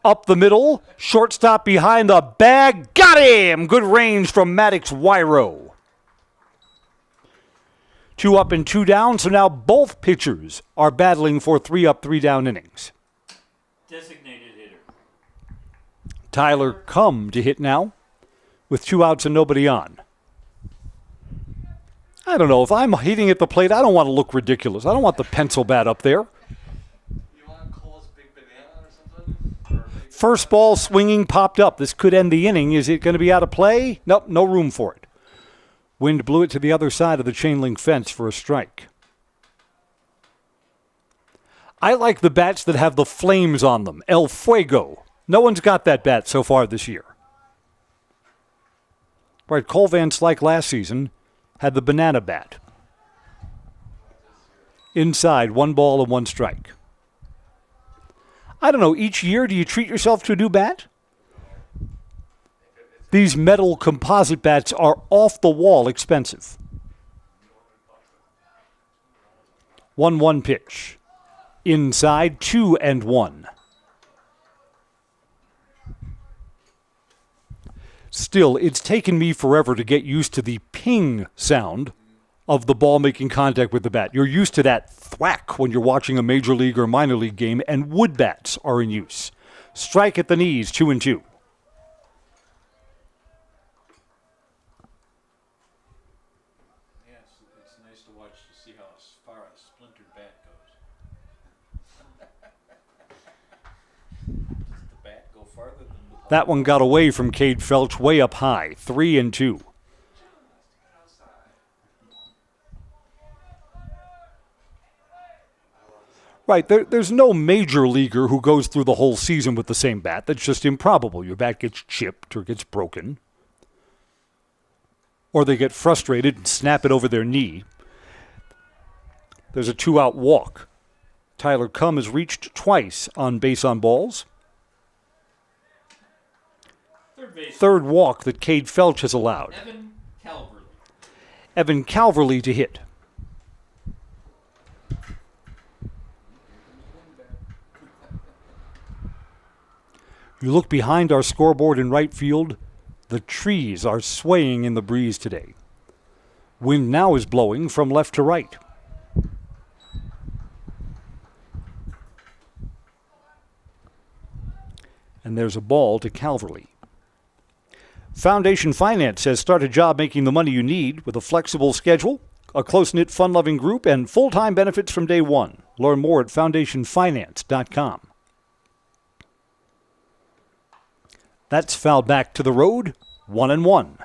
Up the middle, shortstop behind the bag. Got him! Good range from Maddox Wyro. 2 up and 2 down, so now both pitchers are battling for 3 up, 3 down innings. Designated hitter. Tyler come to hit now with 2 outs and nobody on. I don't know. If I'm hitting at the plate, I don't want to look ridiculous. I don't want the pencil bat up there. First ball swinging popped up. This could end the inning. Is it going to be out of play? Nope, no room for it. Wind blew it to the other side of the chain link fence for a strike. I like the bats that have the flames on them. El Fuego. No one's got that bat so far this year. Right, Cole Van Slyke last season had the banana bat. Inside, 1 ball and 1 strike. I don't know, each year do you treat yourself to a new bat? These metal composite bats are off the wall expensive. 1-1 pitch. Inside, 2 and 1. Still, it's taken me forever to get used to the ping sound of the ball making contact with the bat. You're used to that thwack when you're watching a major league or minor league game, and wood bats are in use. Strike at the knees, 2 and 2. Yes, it's nice to watch to see how far a splintered bat goes. Does the bat go farther than the ball? That one got away from Cade Felch way up high, 3 and 2. Right, there's no major leaguer who goes through the whole season with the same bat. That's just improbable. Your bat gets chipped or gets broken. Or they get frustrated and snap it over their knee. There's a 2-out walk. Tyler Cumm has reached twice on base on balls. Third walk that Cade Felch has allowed. Evan Calverley to hit. You look behind our scoreboard in right field, the trees are swaying in the breeze today. Wind now is blowing from left to right. And there's a ball to Calverley. Foundation Finance says start a job making the money you need with a flexible schedule, a close-knit, fun-loving group, and full-time benefits from day one. Learn more at foundationfinance.com. That's fouled back to the road, 1-1.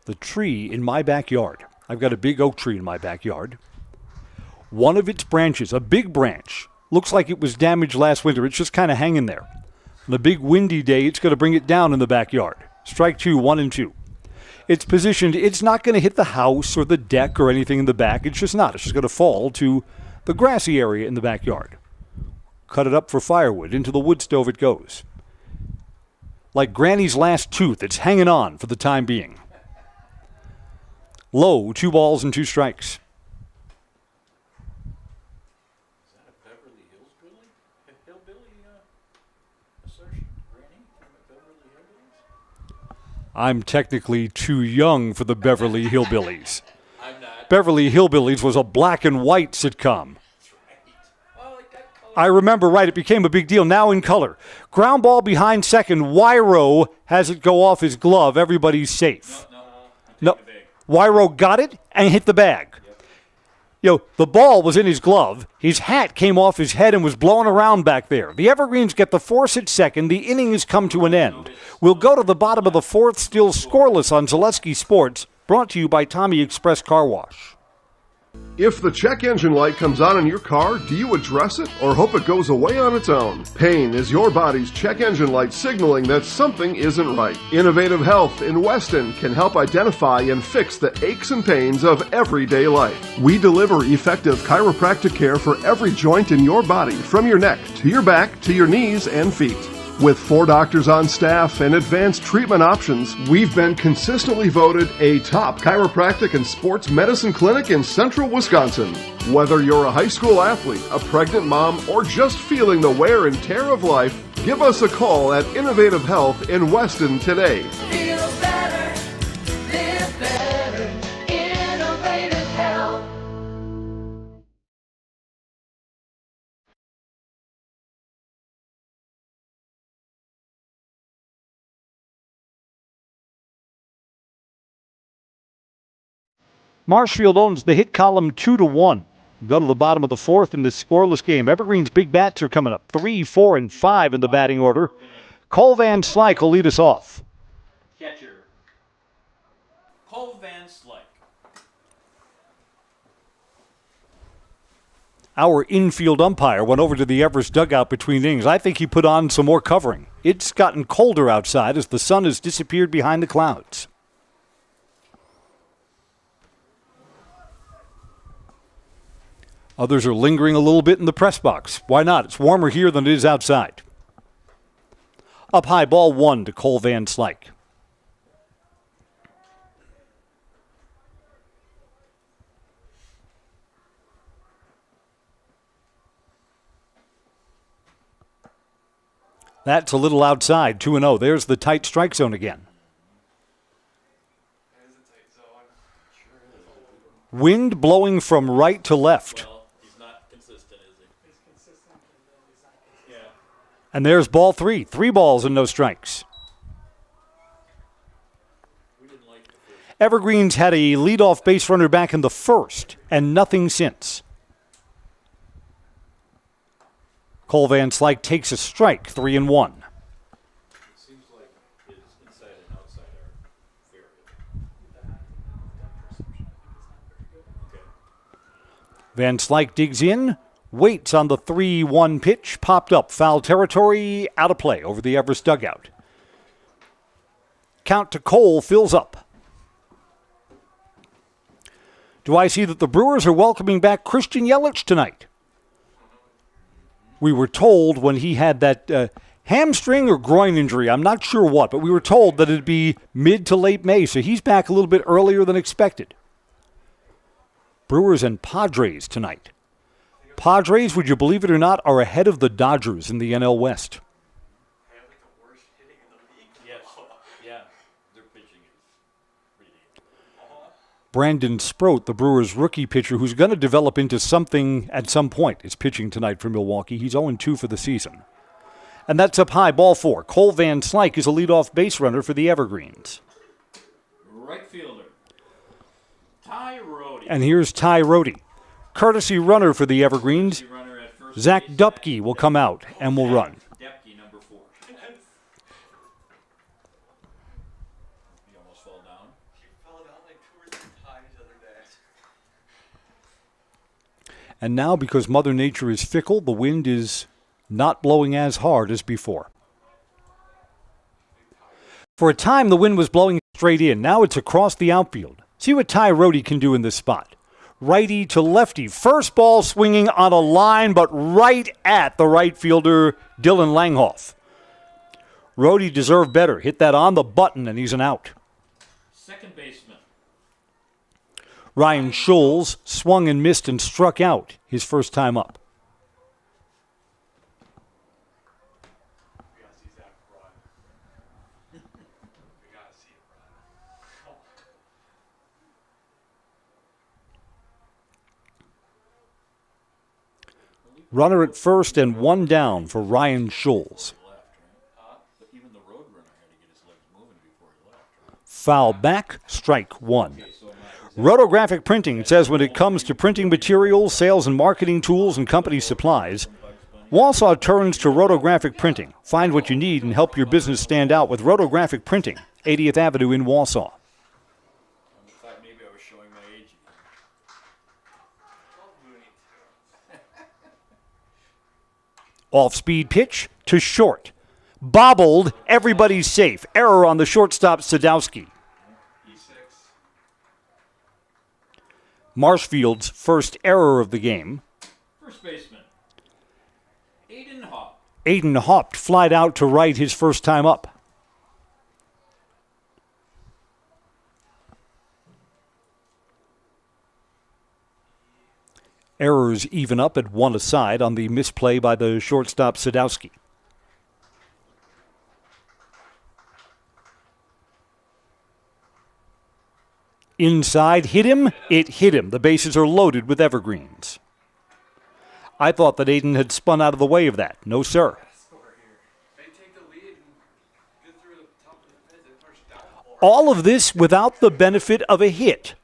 The tree in my backyard. I've got a big oak tree in my backyard. One of its branches, a big branch, looks like it was damaged last winter. It's just kind of hanging there. On a big windy day, it's going to bring it down in the backyard. Strike 2, 1-2. It's positioned, it's not going to hit the house or the deck or anything in the back. It's just not. It's just going to fall to the grassy area in the backyard. Cut it up for firewood. Into the wood stove it goes. Like Granny's last tooth, it's hanging on for the time being. Low, 2 balls and 2 strikes. Is that a Beverly Hills hillbilly assertion? Granny from the Beverly Hillbillies? I'm technically too young for the Beverly Hillbillies. I'm not. Beverly Hillbillies was a black and white sitcom. I remember, right, it became a big deal. Now in color. Ground ball behind second. Wyro has it go off his glove. Everybody's safe. No. Wyro got it and hit the bag. You know, the ball was in his glove. His hat came off his head and was blowing around back there. The Evergreens get the force at second. The inning has come to an end. We'll go to the bottom of the fourth, still scoreless on Zaleski Sports, brought to you by Tommy Express Car Wash. If the check engine light comes on in your car, do you address it or hope it goes away on its own? Pain is your body's check engine light signaling that something isn't right. Innovative Health in Weston can help identify and fix the aches and pains of everyday life. We deliver effective chiropractic care for every joint in your body, from your neck to your back to your knees and feet. With 4 doctors on staff and advanced treatment options, we've been consistently voted a top chiropractic and sports medicine clinic in central Wisconsin. Whether you're a high school athlete, a pregnant mom, or just feeling the wear and tear of life, give us a call at Innovative Health in Weston today. Feel better, live better, Innovative Health. Marshfield owns the hit column 2-1. Go to the bottom of the fourth in this scoreless game. Evergreen's big bats are coming up. 3, 4, and 5 in the batting order. Cole Van Slyke will lead us off. Catcher, Cole Van Slyke. Our infield umpire went over to the Everest dugout between innings. I think he put on some more covering. It's gotten colder outside as the sun has disappeared behind the clouds. Others are lingering a little bit in the press box. Why not? It's warmer here than it is outside. Up high, ball 1 to Cole Van Slyke. That's a little outside, 2-0. There's the tight strike zone again. Wind blowing from right to left. And there's ball 3. 3 balls and no strikes. Evergreens had a leadoff base runner back in the first, and nothing since. Cole Van Slyke takes a strike, 3-1. Seems like his inside and outside are very good. Van Slyke digs in, waits on the 3-1 pitch, popped up, foul territory, out of play over the Everest dugout. Count to Cole fills up. Do I see that the Brewers are welcoming back Christian Yelich tonight? We were told when he had that hamstring or groin injury, I'm not sure what, but we were told that it'd be mid to late May, so he's back a little bit earlier than expected. Brewers and Padres tonight. Padres, would you believe it or not, are ahead of the Dodgers in the NL West. Yes. Yeah. Their pitching is really. Brandon Sproat, the Brewers' rookie pitcher, who's going to develop into something at some point, is pitching tonight for Milwaukee. He's 0-2 for the season. And that's up high, ball 4. Cole Van Slyke is a leadoff base runner for the Evergreens. Right fielder, Ty Rhodey. And here's Ty Rhodey. Courtesy runner for the Evergreens. Zach Dupke will come out and will run. Depke, number 4. He almost fell down. He fell down like 2 or 3 times the other day. And now, because Mother Nature is fickle, the wind is not blowing as hard as before. For a time, the wind was blowing straight in. Now it's across the outfield. See what Ty Rhodey can do in this spot. Righty to lefty. First ball swinging on a line, but right at the right fielder, Dylan Langhoff. Rhodey deserved better. Hit that on the button, and he's an out. Second baseman, Ryan Scholes swung and missed and struck out his first time up. We gotta see Zach run. We gotta see him run. Runner at first and one down for Ryan Scholes. but even the road runner had to get his legs moving before he left. Foul back, strike 1. Rotographic Printing says when it comes to printing materials, sales and marketing tools, and company supplies, Wausau turns to Rotographic Printing. Find what you need and help your business stand out with Rotographic Printing, 80th Avenue in Wausau. I thought maybe I was showing my age. Off-speed pitch to short. Bobbled, everybody's safe. Error on the shortstop, Sadowski. Marshfield's first error of the game. First baseman, Aiden Hop. Aiden hopped, flied out to right his first time up. Errors even up at 1 aside on the misplay by the shortstop Sadowski. Inside, hit him. It hit him. The bases are loaded with evergreens. I thought that Aiden had spun out of the way of that. No, sir. All of this without the benefit of a hit.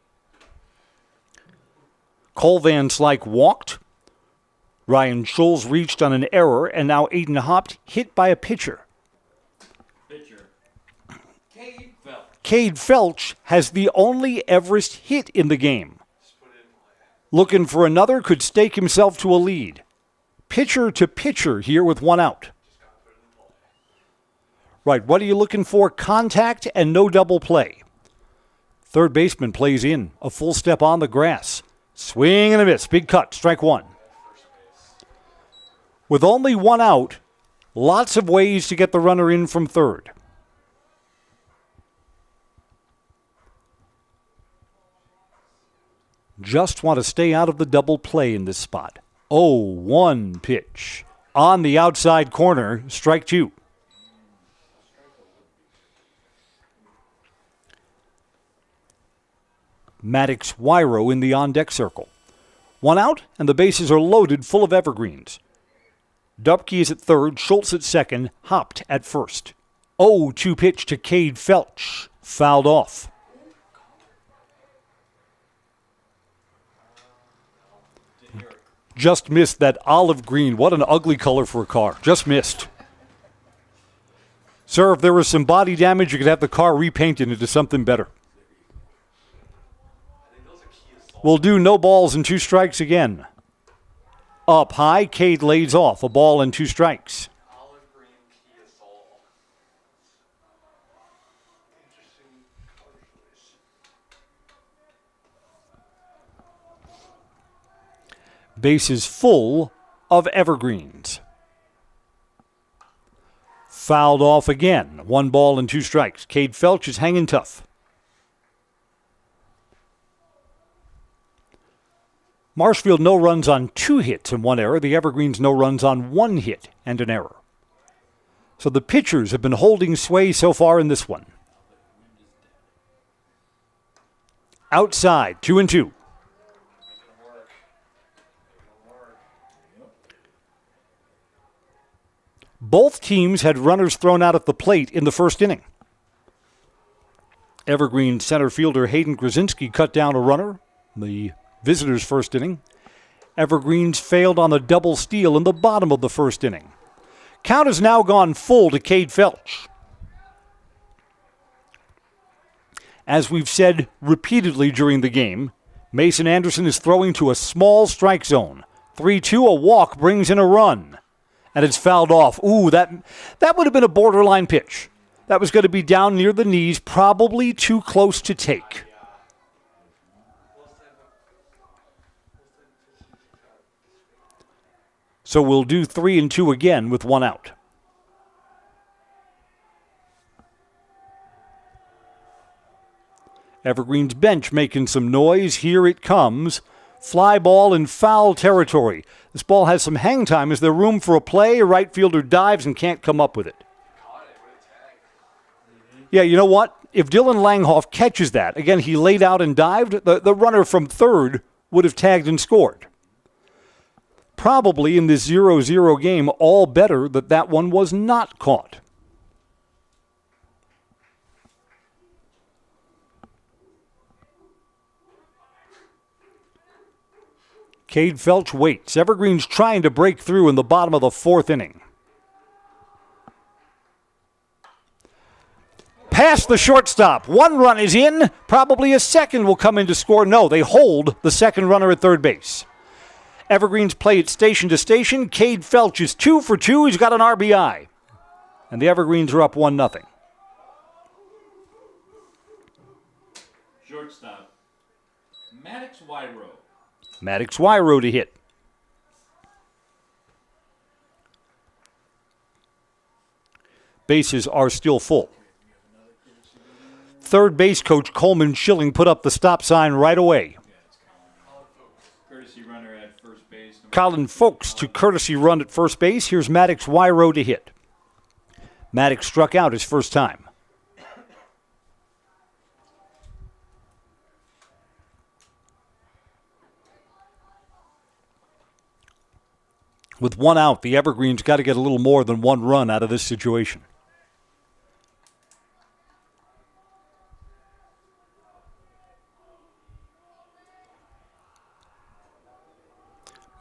Cole Van Slyke walked. Ryan Scholes reached on an error, and now Aiden hopped, hit by a pitcher. Cade Felch has the only Everest hit in the game. Looking for another, could stake himself to a lead. Pitcher to pitcher here with 1 out. Right, what are you looking for? Contact and no double play. Third baseman plays in, a full step on the grass. Swing and a miss, big cut, strike 1. With only 1 out, lots of ways to get the runner in from third. Just want to stay out of the double play in this spot. 0-1 pitch. On the outside corner, strike 2. Maddox Wyro in the on-deck circle. 1 out, and the bases are loaded full of evergreens. Dupke is at third, Schultz at second, hopped at first. 0-2 pitch to Cade Felch. Fouled off. Just missed that olive green. What an ugly color for a car. Just missed. Sir, if there was some body damage, you could have the car repainted into something better. We'll do no balls and 2 strikes again. Up high, Cade lays off. A ball and 2 strikes. Base is full of evergreens. Fouled off again. 1 ball and 2 strikes. Cade Felch is hanging tough. Marshfield no runs on 2 hits and 1 error. The Evergreens no runs on 1 hit and an error. So the pitchers have been holding sway so far in this one. Outside, 2-2. Both teams had runners thrown out at the plate in the first inning. Evergreen center fielder Hayden Krasinski cut down a runner. The visitors' first inning. Evergreens failed on a double steal in the bottom of the first inning. Count has now gone full to Cade Felch. As we've said repeatedly during the game, Mason Anderson is throwing to a small strike zone. 3-2, a walk brings in a run. And it's fouled off. Ooh, that would have been a borderline pitch. That was going to be down near the knees, probably too close to take. So we'll do 3-2 again with 1 out. Evergreen's bench making some noise. Here it comes. Fly ball in foul territory. This ball has some hang time. Is there room for a play? A right fielder dives and can't come up with it. Yeah, you know what? If Dylan Langhoff catches that, again, he laid out and dived, the runner from third would have tagged and scored. Probably in this 0-0 game, all better that one was not caught. Cade Felch waits. Evergreen's trying to break through in the bottom of the 4th inning. Past the shortstop. 1 run is in. Probably a second will come in to score. No, they hold the second runner at third base. Evergreen's play it station to station. Cade Felch is 2 for 2. He's got an RBI. And the Evergreens are up 1-0. Shortstop, Maddox Wyrow. Maddox Wyrow to hit. Bases are still full. Third base coach Coleman Schilling put up the stop sign right away. Courtesy runner at first base. Colin Folks to courtesy run at first base. Here's Maddox Wyrow to hit. Maddox struck out his first time. With 1 out, the Evergreens got to get a little more than 1 run out of this situation.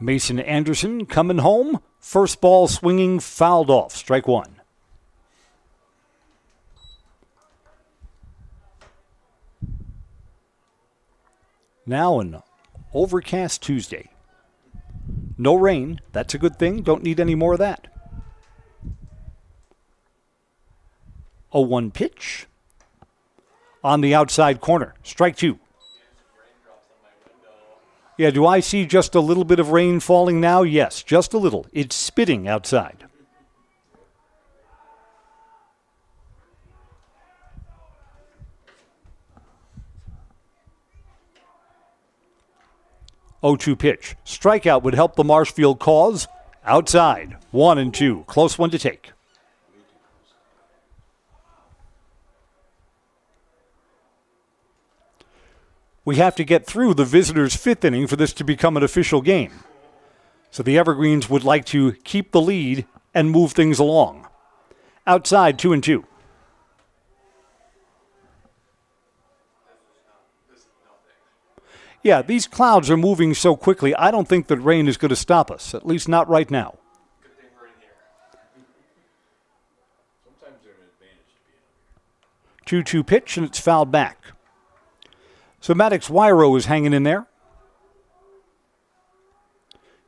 Mason Anderson coming home. First ball swinging, fouled off. Strike 1. Now an overcast Tuesday. No rain. That's a good thing. Don't need any more of that. 0-1 pitch. On the outside corner. Strike 2. Yeah, do I see just a little bit of rain falling now? Yes, just a little. It's spitting outside. Oh-2 pitch. Strikeout would help the Marshfield cause. Outside. 1-2. Close one to take. We have to get through the visitors' 5th inning for this to become an official game. So the Evergreens would like to keep the lead and move things along. Outside, 2-2. Yeah, these clouds are moving so quickly, I don't think that rain is going to stop us, at least not right now. Good thing we're in here. Sometimes they're an advantage to be in. 2-2 pitch, and it's fouled back. So Maddox WIAA is hanging in there.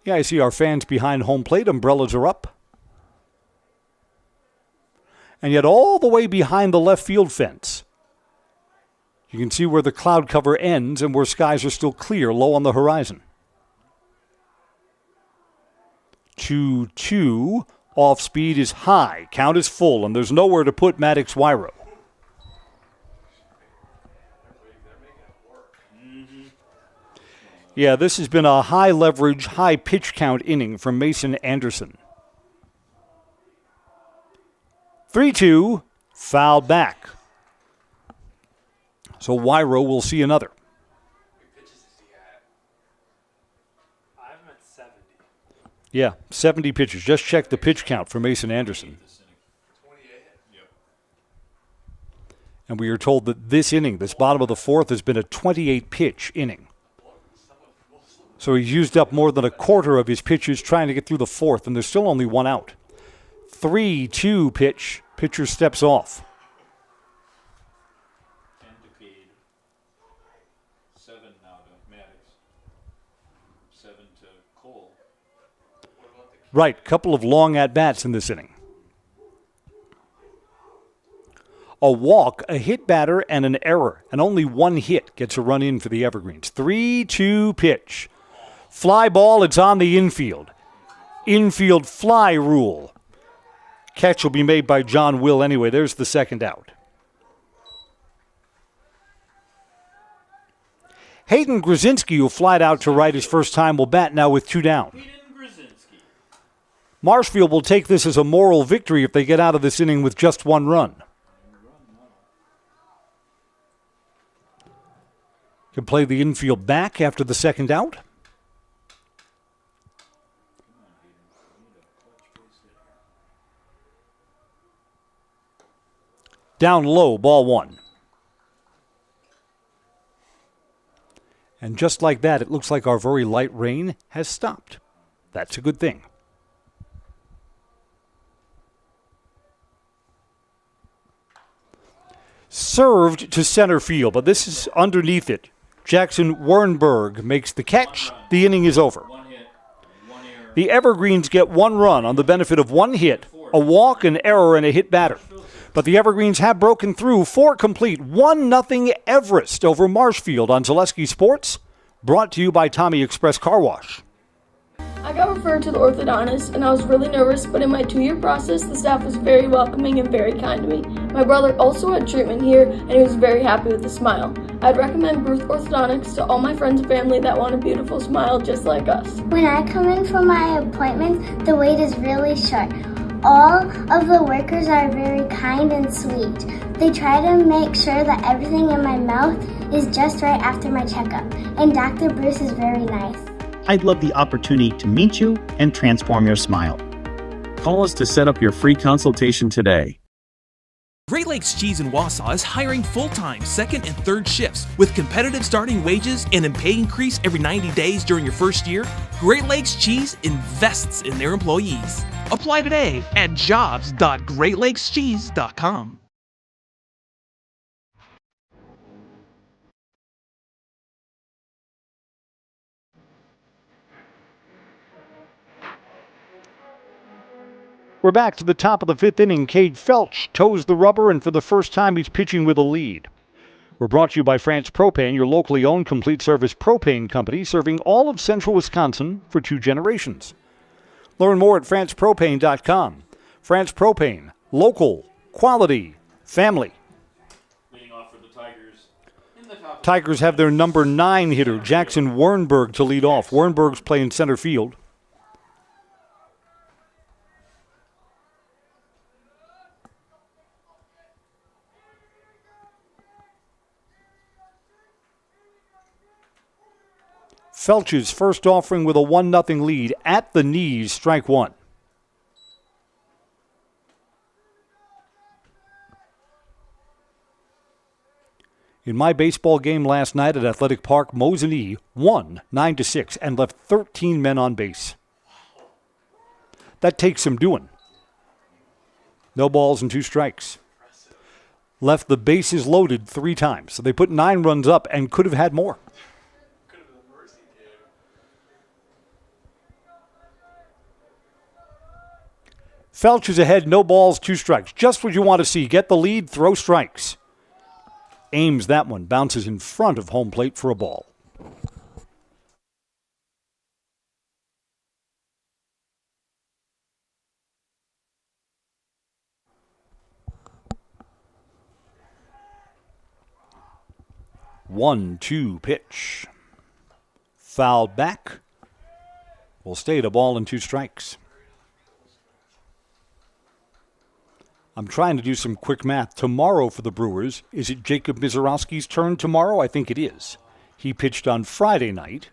Yeah, I see our fans behind home plate. Umbrellas are up. And yet all the way behind the left field fence, you can see where the cloud cover ends and where skies are still clear, low on the horizon. 2-2. Off speed is high. Count is full, and there's nowhere to put Maddox WIAA. Yeah, this has been a high leverage, high pitch count inning from Mason Anderson. 3-2, fouled back. So WIAA will see another. I'm at 70. Yeah, 70 pitches. Just check the pitch count for Mason Anderson. 28. Yep. And we are told that this inning, this bottom of the fourth, has been a 28-pitch inning. So he's used up more than a quarter of his pitches trying to get through the fourth, and there's still only one out. 3-2 pitch. Pitcher steps off. 10 to Cade. 7 now to Maddox. 7 to Cole. Right, couple of long at-bats in this inning. A walk, a hit batter, and an error. And only one hit gets a run in for the Evergreens. 3-2 pitch. Fly ball, it's on the infield. Infield fly rule. Catch will be made by John Will anyway. There's the second out. Hayden Grzinski, who flied out to right his first time, will bat now with 2 down. Marshfield will take this as a moral victory if they get out of this inning with just 1 run. Can play the infield back after the second out. Down low, ball 1. And just like that, it looks like our very light rain has stopped. That's a good thing. Served to center field, but this is underneath it. Jackson Wernberg makes the catch. The inning is over. The Evergreens get 1 run on the benefit of 1 hit, a walk, an error, and a hit batter. But the Evergreens have broken through 4 complete, 1-0 Everest over Marshfield on Zaleski Sports. Brought to you by Tommy Express Car Wash. I got referred to the orthodontist, and I was really nervous, but in my 2-year process, the staff was very welcoming and very kind to me. My brother also had treatment here, and he was very happy with a smile. I'd recommend Ruth Orthodontics to all my friends and family that want a beautiful smile just like us. When I come in for my appointment, the wait is really short. All of the workers are very kind and sweet. They try to make sure that everything in my mouth is just right after my checkup, and Dr. Bruce is very nice. I'd love the opportunity to meet you and transform your smile. Call us to set up your free consultation today. Great Lakes Cheese in Wausau is hiring full-time second and third shifts with competitive starting wages and a pay increase every 90 days during your first year. Great Lakes Cheese invests in their employees. Apply today at jobs.greatlakescheese.com. We're back to the top of the 5th inning. Cade Felch toes the rubber, and for the first time he's pitching with a lead. We're brought to you by France Propane, your locally owned complete service propane company, serving all of central Wisconsin for 2 generations. Learn more at francepropane.com. France Propane, local, quality, family. Leading off for the Tigers. In the top Tigers have their number 9 hitter, Jackson Wernberg, to lead off. Wernberg's playing center field. Felch's first offering with a 1-0 lead at the knees, strike 1. In my baseball game last night at Athletic Park, Mosinee won 9-6 and left 13 men on base. That takes some doing. No balls and 2 strikes. Left the bases loaded 3 times. So they put 9 runs up and could have had more. Felch is ahead, no balls, 2 strikes. Just what you want to see. Get the lead, throw strikes. Aims that one, bounces in front of home plate for a ball. One, 2 pitch. Fouled back. Will stay at a ball and 2 strikes. I'm trying to do some quick math. Tomorrow for the Brewers, is it Jacob Mizorowski's turn tomorrow? I think it is. He pitched on Friday night.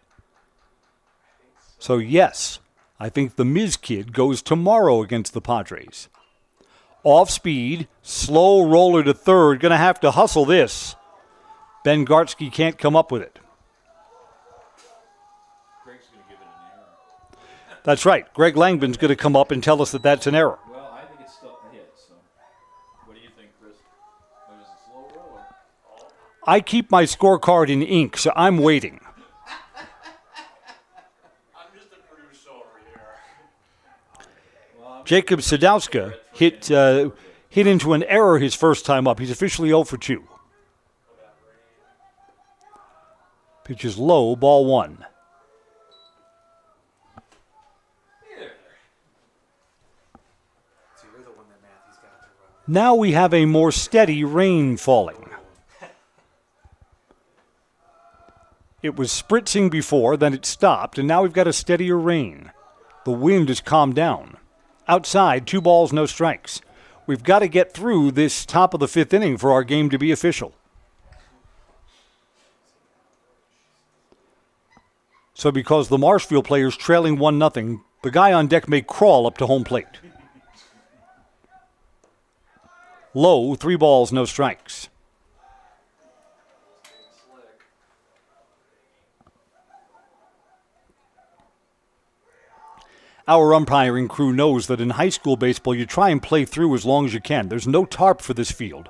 So yes, I think the Miz kid goes tomorrow against the Padres. Off speed, slow roller to third. Going to have to hustle this. Ben Gartsky can't come up with it. Greg's going to give it an error. That's right. Greg Langman's going to come up and tell us that that's an error. Well, I think it's still a hit, so what do you think, Chris? Was it a slow roll or? I keep my scorecard in ink, so I'm waiting. I'm just a producer over here. Jacob Sadowska hit into an error his first time up. He's officially 0 for 2. Pitch is low, ball 1. Now we have a more steady rain falling. It was spritzing before, then it stopped, and now we've got a steadier rain. The wind has calmed down. Outside, 2 balls, no strikes. We've got to get through this top of the 5th inning for our game to be official. So because the Marshfield player's trailing 1-0, the guy on deck may crawl up to home plate. Low, 3 balls, no strikes. Our umpiring crew knows that in high school baseball you try and play through as long as you can. There's no tarp for this field,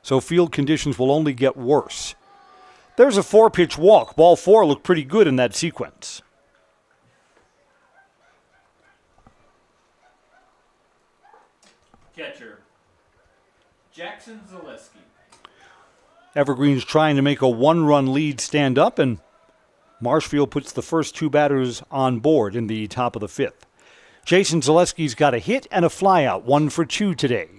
so field conditions will only get worse. There's a 4-pitch walk. Ball 4 looked pretty good in that sequence. Catcher, Jackson Zaleski. Evergreen's trying to make a 1-run lead stand up, and Marshfield puts the first 2 batters on board in the top of the 5th. Jason Zaleski's got a hit and a flyout, 1 for 2 today.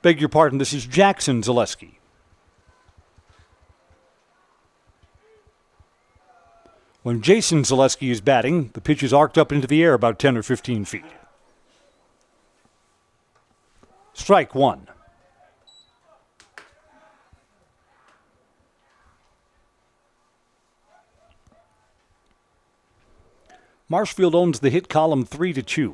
Beg your pardon, this is Jackson Zaleski. When Jason Zaleski is batting, the pitch is arced up into the air about 10 or 15 feet. Strike 1. Marshfield owns the hit column 3-2.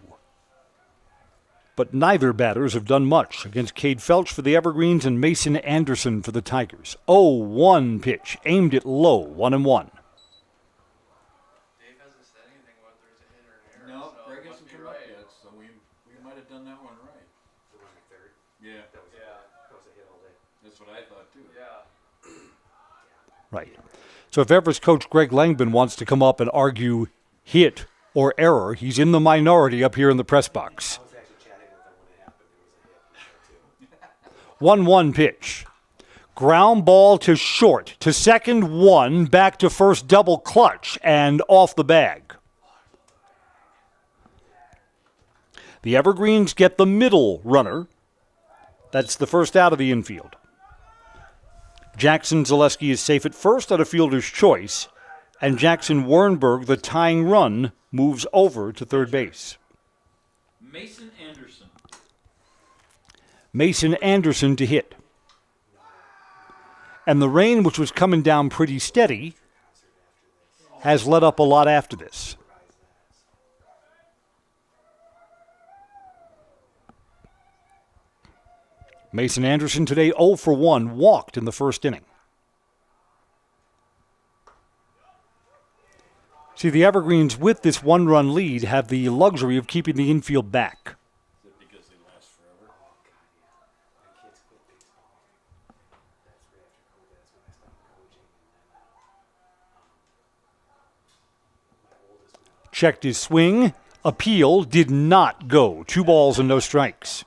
But neither batters have done much against Cade Felch for the Evergreens and Mason Anderson for the Tigers. 0-1 pitch, aimed it low, 1-1. No, Greg hasn't come up yet, so we might have done that one right. The one in the 3rd? Yeah. That was a hit all day. That's what I thought, too. Yeah. Right. So if Everest coach Greg Langman wants to come up and argue hit or error, he's in the minority up here in the press box. I was actually chatting with him when it happened. There was a hit. 1-1 pitch. Ground ball to short, to second 1, back to first double clutch, and off the bag. The Evergreens get the middle runner. That's the first out of the infield. Jackson Zaleski is safe at first on a fielder's choice, and Jackson Wernberg, the tying run, moves over to third base. Mason Anderson. Mason Anderson to hit. And the rain, which was coming down pretty steady, has let up a lot after this. Mason Anderson today 0 for 1, walked in the first inning. See, the Evergreens, with this one-run lead, have the luxury of keeping the infield back. Checked his swing. Appeal did not go. 2 balls and no strikes.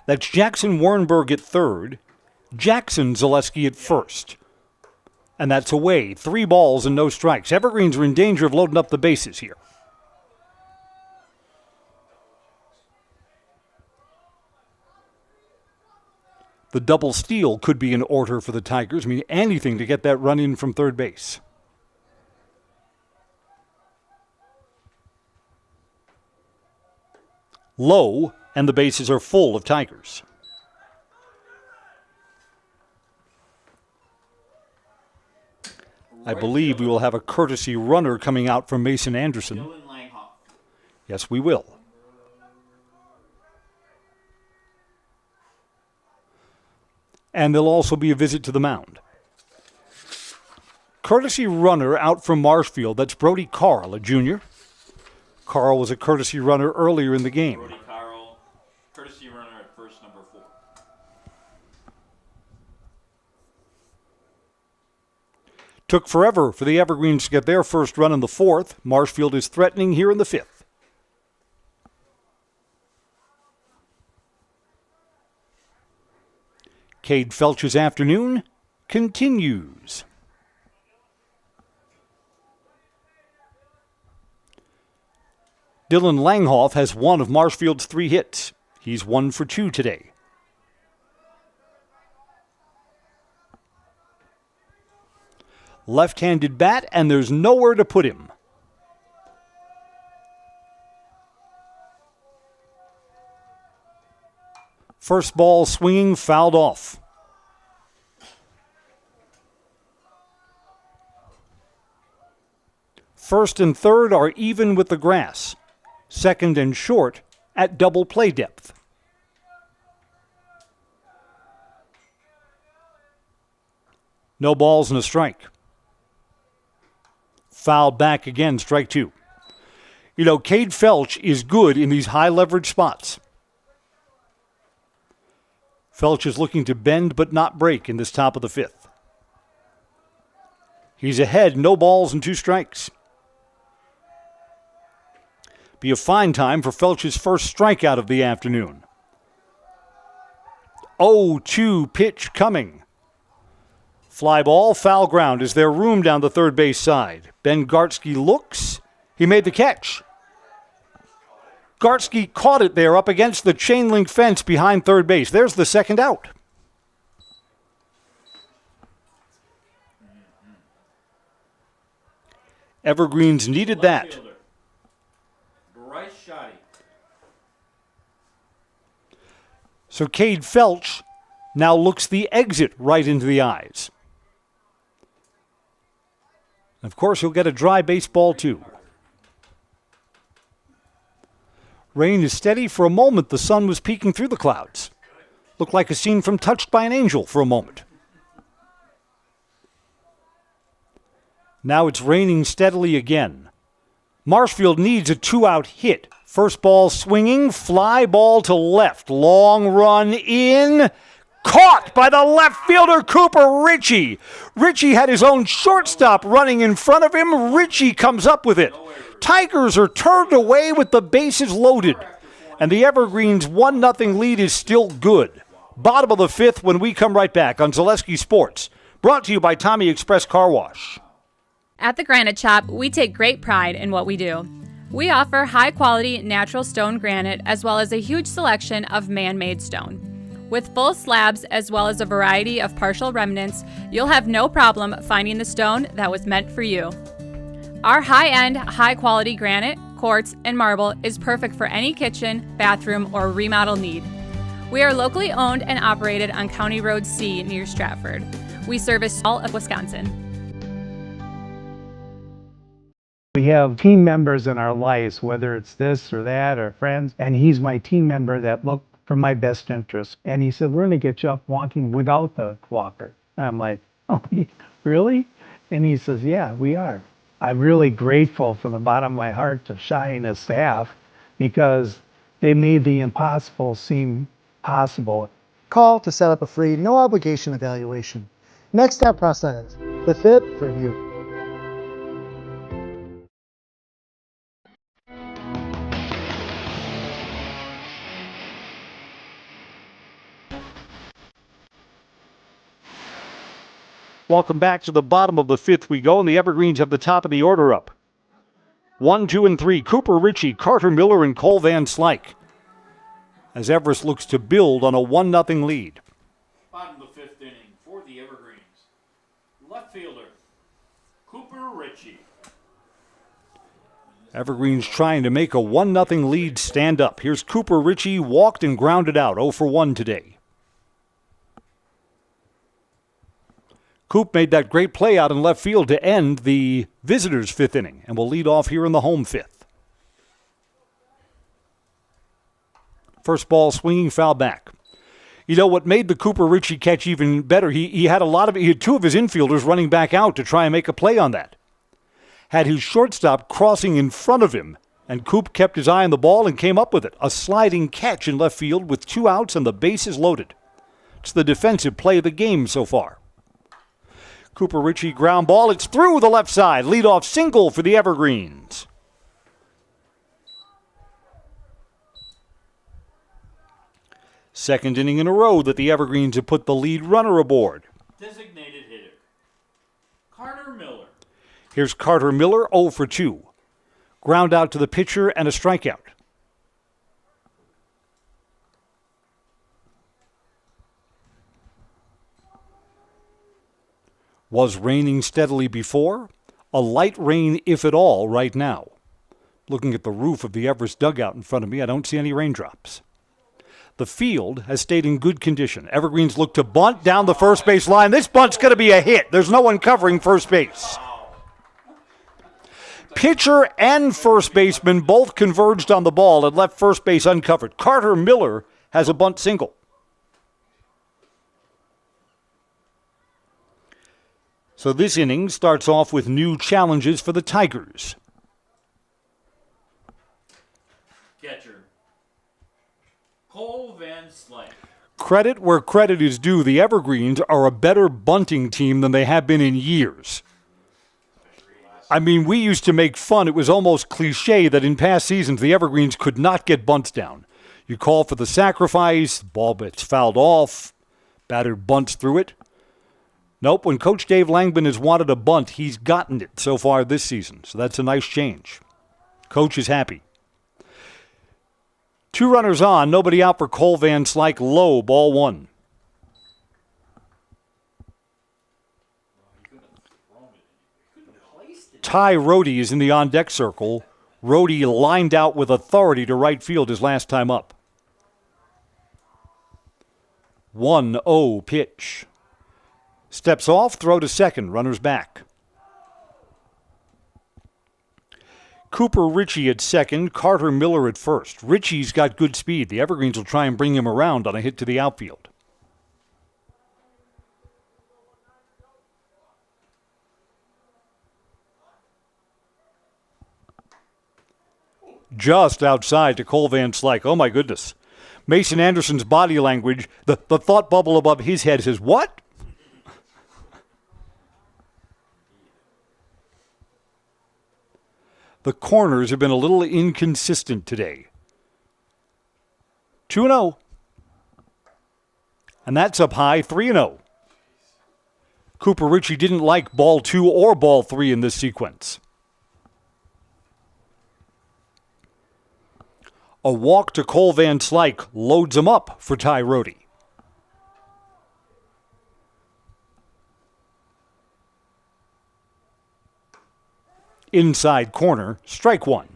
That's Jackson Warrenberg at third, Jackson Zaleski at first. And that's away. 3 balls and no strikes. Evergreens are in danger of loading up the bases here. The double steal could be in order for the Tigers. I mean, anything to get that run in from third base. Low, and the bases are full of Tigers. I believe we will have a courtesy runner coming out from Mason Anderson. Yes, we will. And there'll also be a visit to the mound. Courtesy runner out from Marshfield. That's Brody Carl, a junior. Carl was a courtesy runner earlier in the game. Brody Carl, courtesy runner at first, number 4. Took forever for the Evergreens to get their first run in the 4th. Marshfield is threatening here in the 5th. Cade Felch's afternoon continues. Dylan Langhoff has one of Marshfield's 3 hits. He's 1 for 2 today. Left-handed bat, and there's nowhere to put him. First ball swinging, fouled off. First and third are even with the grass. Second and short at double play depth. No balls and a strike. Fouled back again, strike 2. You know, Cade Felch is good in these high leverage spots. Felch is looking to bend but not break in this top of the 5th. He's ahead, no balls and 2 strikes. Be a fine time for Felch's first strikeout of the afternoon. 0-2 pitch coming. Fly ball, foul ground. Is there room down the third base side? Ben Gartsky looks. He made the catch. Gartsky caught it there up against the chain link fence behind third base. There's the second out. Evergreens needed that. So Cade Felch now looks the exit right into the eyes. Of course, he'll get a dry baseball too. Rain is steady. For a moment, the sun was peeking through the clouds. Looked like a scene from Touched by an Angel for a moment. Now it's raining steadily again. Marshfield needs a 2-out hit. First ball swinging, fly ball to left. Long run in. Caught by the left fielder, Cooper Ritchie. Ritchie had his own shortstop running in front of him. Ritchie comes up with it. Tigers are turned away with the bases loaded. And the Evergreens' 1-0 lead is still good. Bottom of the 5th when we come right back on Zaleski Sports. Brought to you by Tommy Express Car Wash. At the Granite Shop, we take great pride in what we do. We offer high-quality natural stone granite as well as a huge selection of man-made stone. With full slabs as well as a variety of partial remnants, you'll have no problem finding the stone that was meant for you. Our high-end, high-quality granite, quartz, and marble is perfect for any kitchen, bathroom, or remodel need. We are locally owned and operated on County Road C near Stratford. We service all of Wisconsin. We have team members in our lives, whether it's this or that or friends, and he's my team member that look for my best interest. And he said, we're going to get you up walking without the walker. I'm like, oh, really? And he says, yeah, we are. I'm really grateful from the bottom of my heart to Shai and his staff because they made the impossible seem possible. Call to set up a free, no obligation evaluation. Next step process, the fit for you. Welcome back to the bottom of the fifth we go, and the Evergreens have the top of the order up. 1, 2, and 3, Cooper Ritchie, Carter Miller, and Cole Van Slyke. As Everest looks to build on a 1-0 lead. Bottom of the fifth inning for the Evergreens. Left fielder, Cooper Ritchie. Evergreens trying to make a 1-0 lead stand up. Here's Cooper Ritchie, walked and grounded out, 0 for 1 today. Coop made that great play out in left field to end the visitors' fifth inning, and will lead off here in the home fifth. First ball swinging, foul back. You know what made the Cooper Ritchie catch even better? He had two of his infielders running back out to try and make a play on that. Had his shortstop crossing in front of him, and Coop kept his eye on the ball and came up with it. A sliding catch in left field with 2 outs and the bases loaded. It's the defensive play of the game so far. Cooper Ritchie ground ball. It's through the left side. Leadoff single for the Evergreens. Second inning in a row that the Evergreens have put the lead runner aboard. Designated hitter, Carter Miller. Here's Carter Miller, 0 for 2. Ground out to the pitcher and a strikeout. Was raining steadily before? A light rain, if at all, right now. Looking at the roof of the Everest dugout in front of me, I don't see any raindrops. The field has stayed in good condition. Evergreens look to bunt down the first base line. This bunt's going to be a hit. There's no one covering first base. Pitcher and first baseman both converged on the ball and left first base uncovered. Carter Miller has a bunt single. So this inning starts off with new challenges for the Tigers. Catcher, Cole Van Slyke. Credit where credit is due. The Evergreens are a better bunting team than they have been in years. I mean, we used to make fun. It was almost cliche that in past seasons the Evergreens could not get bunts down. You call for the sacrifice, ball gets fouled off, batter bunts through it. Nope, when Coach Dave Langman has wanted a bunt, he's gotten it so far this season. So that's a nice change. Coach is happy. 2 runners on, nobody out for Cole Van Slyke. Low, ball 1. Ty Rohde is in the on-deck circle. Rohde lined out with authority to right field his last time up. 1-0 pitch. Steps off, throw to second, runners back. Cooper Ritchie at second, Carter Miller at first. Ritchie's got good speed. The Evergreens will try and bring him around on a hit to the outfield. Just outside to Cole Van Slyke. Oh, my goodness. Mason Anderson's body language, the thought bubble above his head says, what? The corners have been a little inconsistent today. 2-0. And that's up high, 3-0. Cooper Ritchie didn't like ball 2 or ball 3 in this sequence. A walk to Cole Van Slyke loads him up for Ty Rohde. Inside corner, strike 1.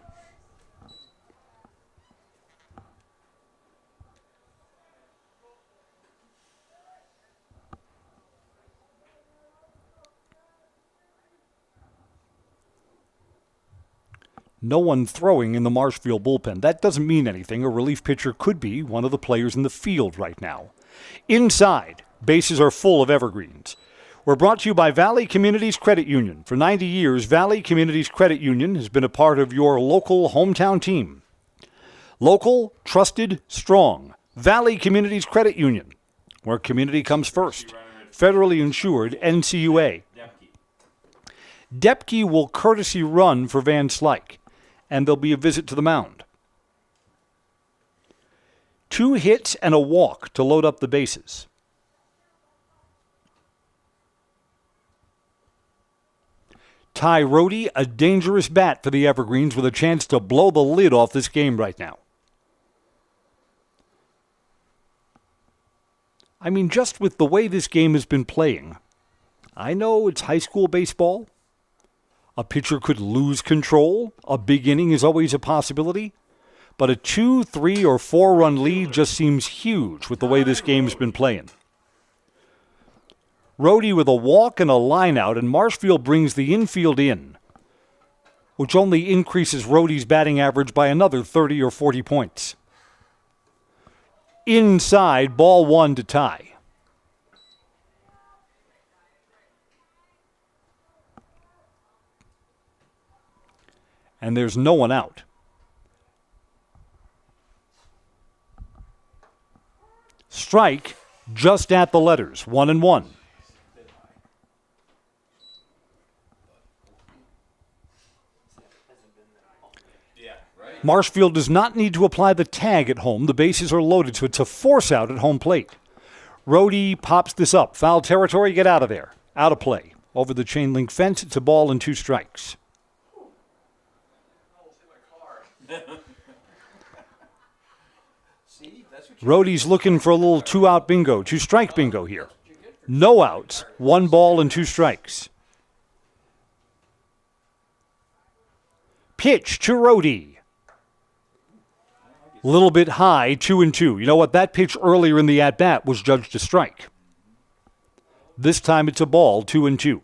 No one throwing in the Marshfield bullpen. That doesn't mean anything. A relief pitcher could be one of the players in the field right now. Inside, bases are full of evergreens. We're brought to you by Valley Communities Credit Union. For 90 years, Valley Communities Credit Union has been a part of your local hometown team. Local, trusted, strong. Valley Communities Credit Union, where community comes first. Federally insured NCUA. Depke will courtesy run for Van Slyke, and there'll be a visit to the mound. 2 hits and a walk to load up the bases. Ty Rohde, a dangerous bat for the Evergreens with a chance to blow the lid off this game right now. I mean, just with the way this game has been playing, I know it's high school baseball. A pitcher could lose control. A big inning is always a possibility. But a 2, 3, or 4-run lead just seems huge with the way this game's been playing. Rohde with a walk and a line out, and Marshfield brings the infield in, which only increases Rohde's batting average by another 30 or 40 points. Inside, ball 1 to Ty. And there's no one out. Strike just at the letters, 1-1. Marshfield does not need to apply the tag at home. The bases are loaded, so it's a force out at home plate. Rohde pops this up. Foul territory, get out of there. Out of play. Over the chain link fence, it's a ball and 2 strikes. Rohde's looking for a little 2-out bingo, 2-strike bingo here. No outs, 1 ball and 2 strikes. Pitch to Rohde. A little bit high, 2-2. You know what? That pitch earlier in the at-bat was judged a strike. This time it's a ball, 2-2.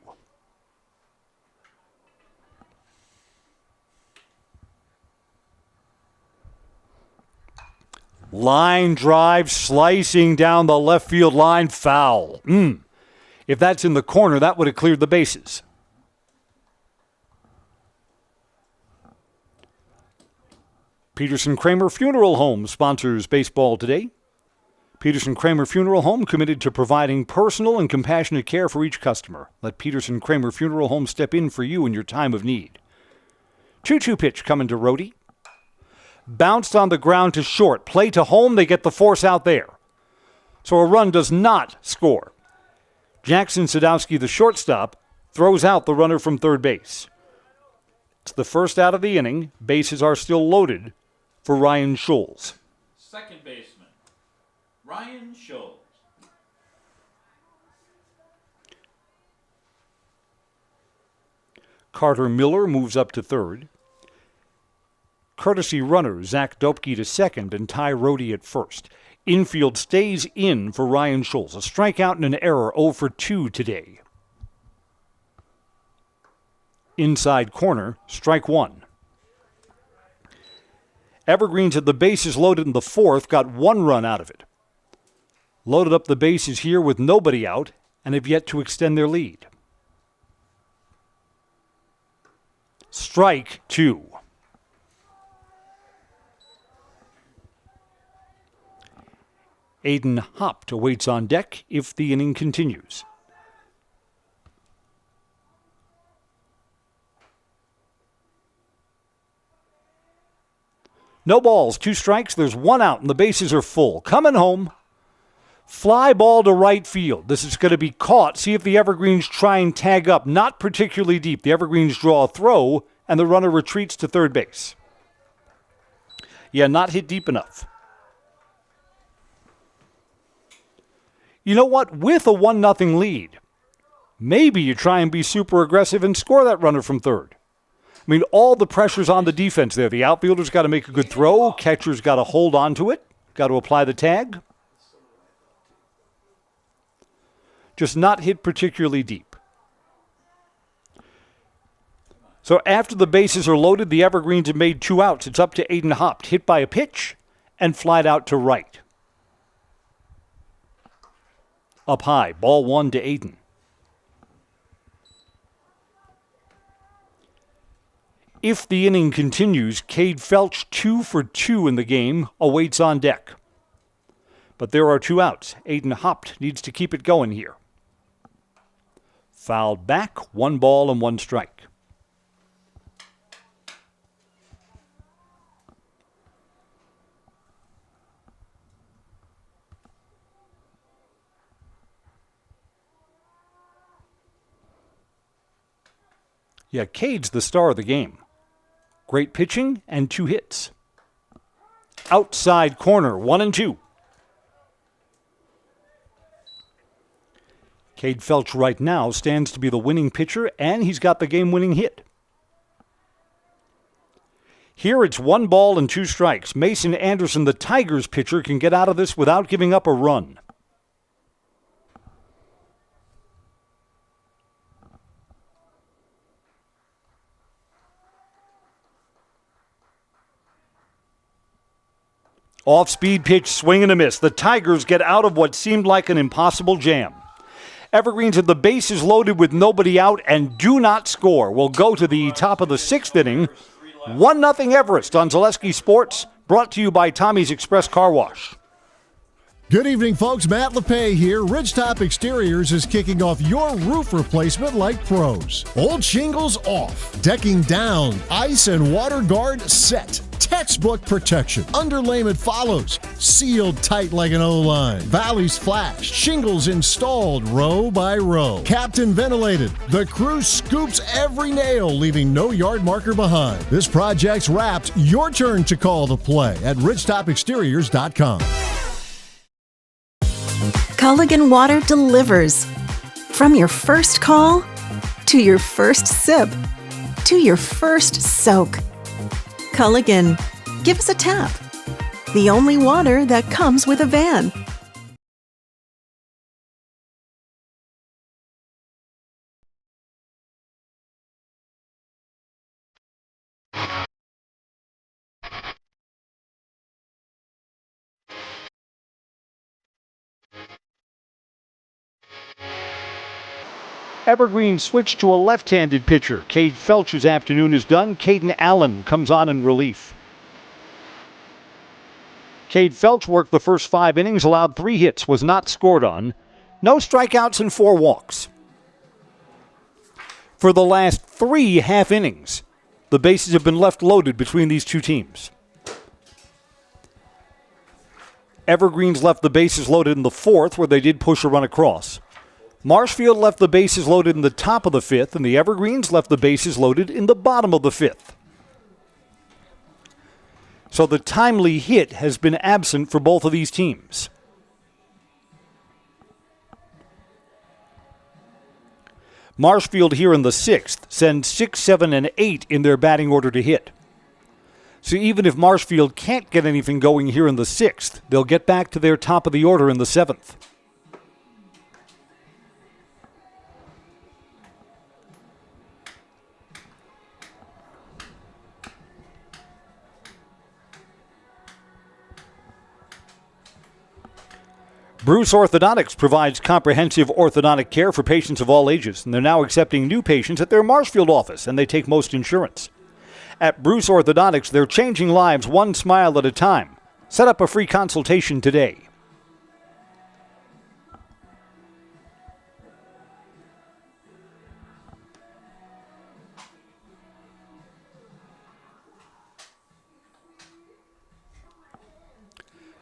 Line drive, slicing down the left field line, foul. If that's in the corner, that would have cleared the bases. Peterson Kramer Funeral Home sponsors baseball today. Peterson Kramer Funeral Home committed to providing personal and compassionate care for each customer. Let Peterson Kramer Funeral Home step in for you in your time of need. 2-2 pitch coming to Rohde. Bounced on the ground to short. Play to home, they get the force out there. So a run does not score. Jackson Sadowski, the shortstop, throws out the runner from third base. It's the first out of the inning. Bases are still loaded for Ryan Scholes. Second baseman, Ryan Scholes. Carter Miller moves up to third. Courtesy runner Zach Dopke to second and Ty Rohde at first. Infield stays in for Ryan Scholes. A strikeout and an error, 0 for 2 today. Inside corner, strike 1. Evergreens had the bases loaded in the 4th, got 1 run out of it. Loaded up the bases here with nobody out and have yet to extend their lead. Strike 2. Aiden Hopt awaits on deck if the inning continues. No balls, 2 strikes, there's 1 out, and the bases are full. Coming home. Fly ball to right field. This is going to be caught. See if the Evergreens try and tag up. Not particularly deep. The Evergreens draw a throw, and the runner retreats to third base. Yeah, not hit deep enough. You know what? With a 1-0 lead, maybe you try and be super aggressive and score that runner from third. I mean, all the pressure's on the defense there. The outfielder's got to make a good throw. Catcher's got to hold on to it. Got to apply the tag. Just not hit particularly deep. So after the bases are loaded, the Evergreens have made 2 outs. It's up to Aiden Hopt, hit by a pitch and flied out to right. Up high, ball 1 to Aiden. If the inning continues, Cade Felch, 2 for 2 in the game, awaits on deck. But there are 2 outs. Aiden Hopt needs to keep it going here. Fouled back, 1 ball and 1 strike. Yeah, Cade's the star of the game. Great pitching and 2 hits. Outside corner, 1-2. Cade Felch right now stands to be the winning pitcher, and he's got the game-winning hit. Here it's 1 ball and 2 strikes. Mason Anderson, the Tigers pitcher, can get out of this without giving up a run. Off-speed pitch, swing and a miss. The Tigers get out of what seemed like an impossible jam. Evergreens have the bases loaded with nobody out and do not score. We'll go to the top of the 6th inning. 1-0 Everest on Zaleski Sports, brought to you by Tommy's Express Car Wash. Good evening, folks. Matt LePay here. Ridgetop Exteriors is kicking off your roof replacement like pros. Old shingles off, decking down, ice and water guard set. Textbook protection. Underlayment follows. Sealed tight like an O-line. Valleys flashed. Shingles installed row by row. Captain ventilated. The crew scoops every nail, leaving no yard marker behind. This project's wrapped. Your turn to call the play at ridgetopexteriors.com. Culligan Water delivers. From your first call, to your first sip, to your first soak. Culligan, give us a tap. The only water that comes with a van. Evergreen switched to a left-handed pitcher. Cade Felch's afternoon is done. Caden Allen comes on in relief. Cade Felch worked the first 5 innings, allowed 3 hits, was not scored on. No strikeouts and 4 walks. For the last 3 half innings, the bases have been left loaded between these 2 teams. Evergreens left the bases loaded in the 4th, where they did push a run across. Marshfield left the bases loaded in the top of the 5th, and the Evergreens left the bases loaded in the bottom of the 5th. So the timely hit has been absent for both of these teams. Marshfield here in the 6th sends 6, 7, and 8 in their batting order to hit. So even if Marshfield can't get anything going here in the 6th, they'll get back to their top of the order in the 7th. Bruce Orthodontics provides comprehensive orthodontic care for patients of all ages, and they're now accepting new patients at their Marshfield office, and they take most insurance. At Bruce Orthodontics, they're changing lives one smile at a time. Set up a free consultation today.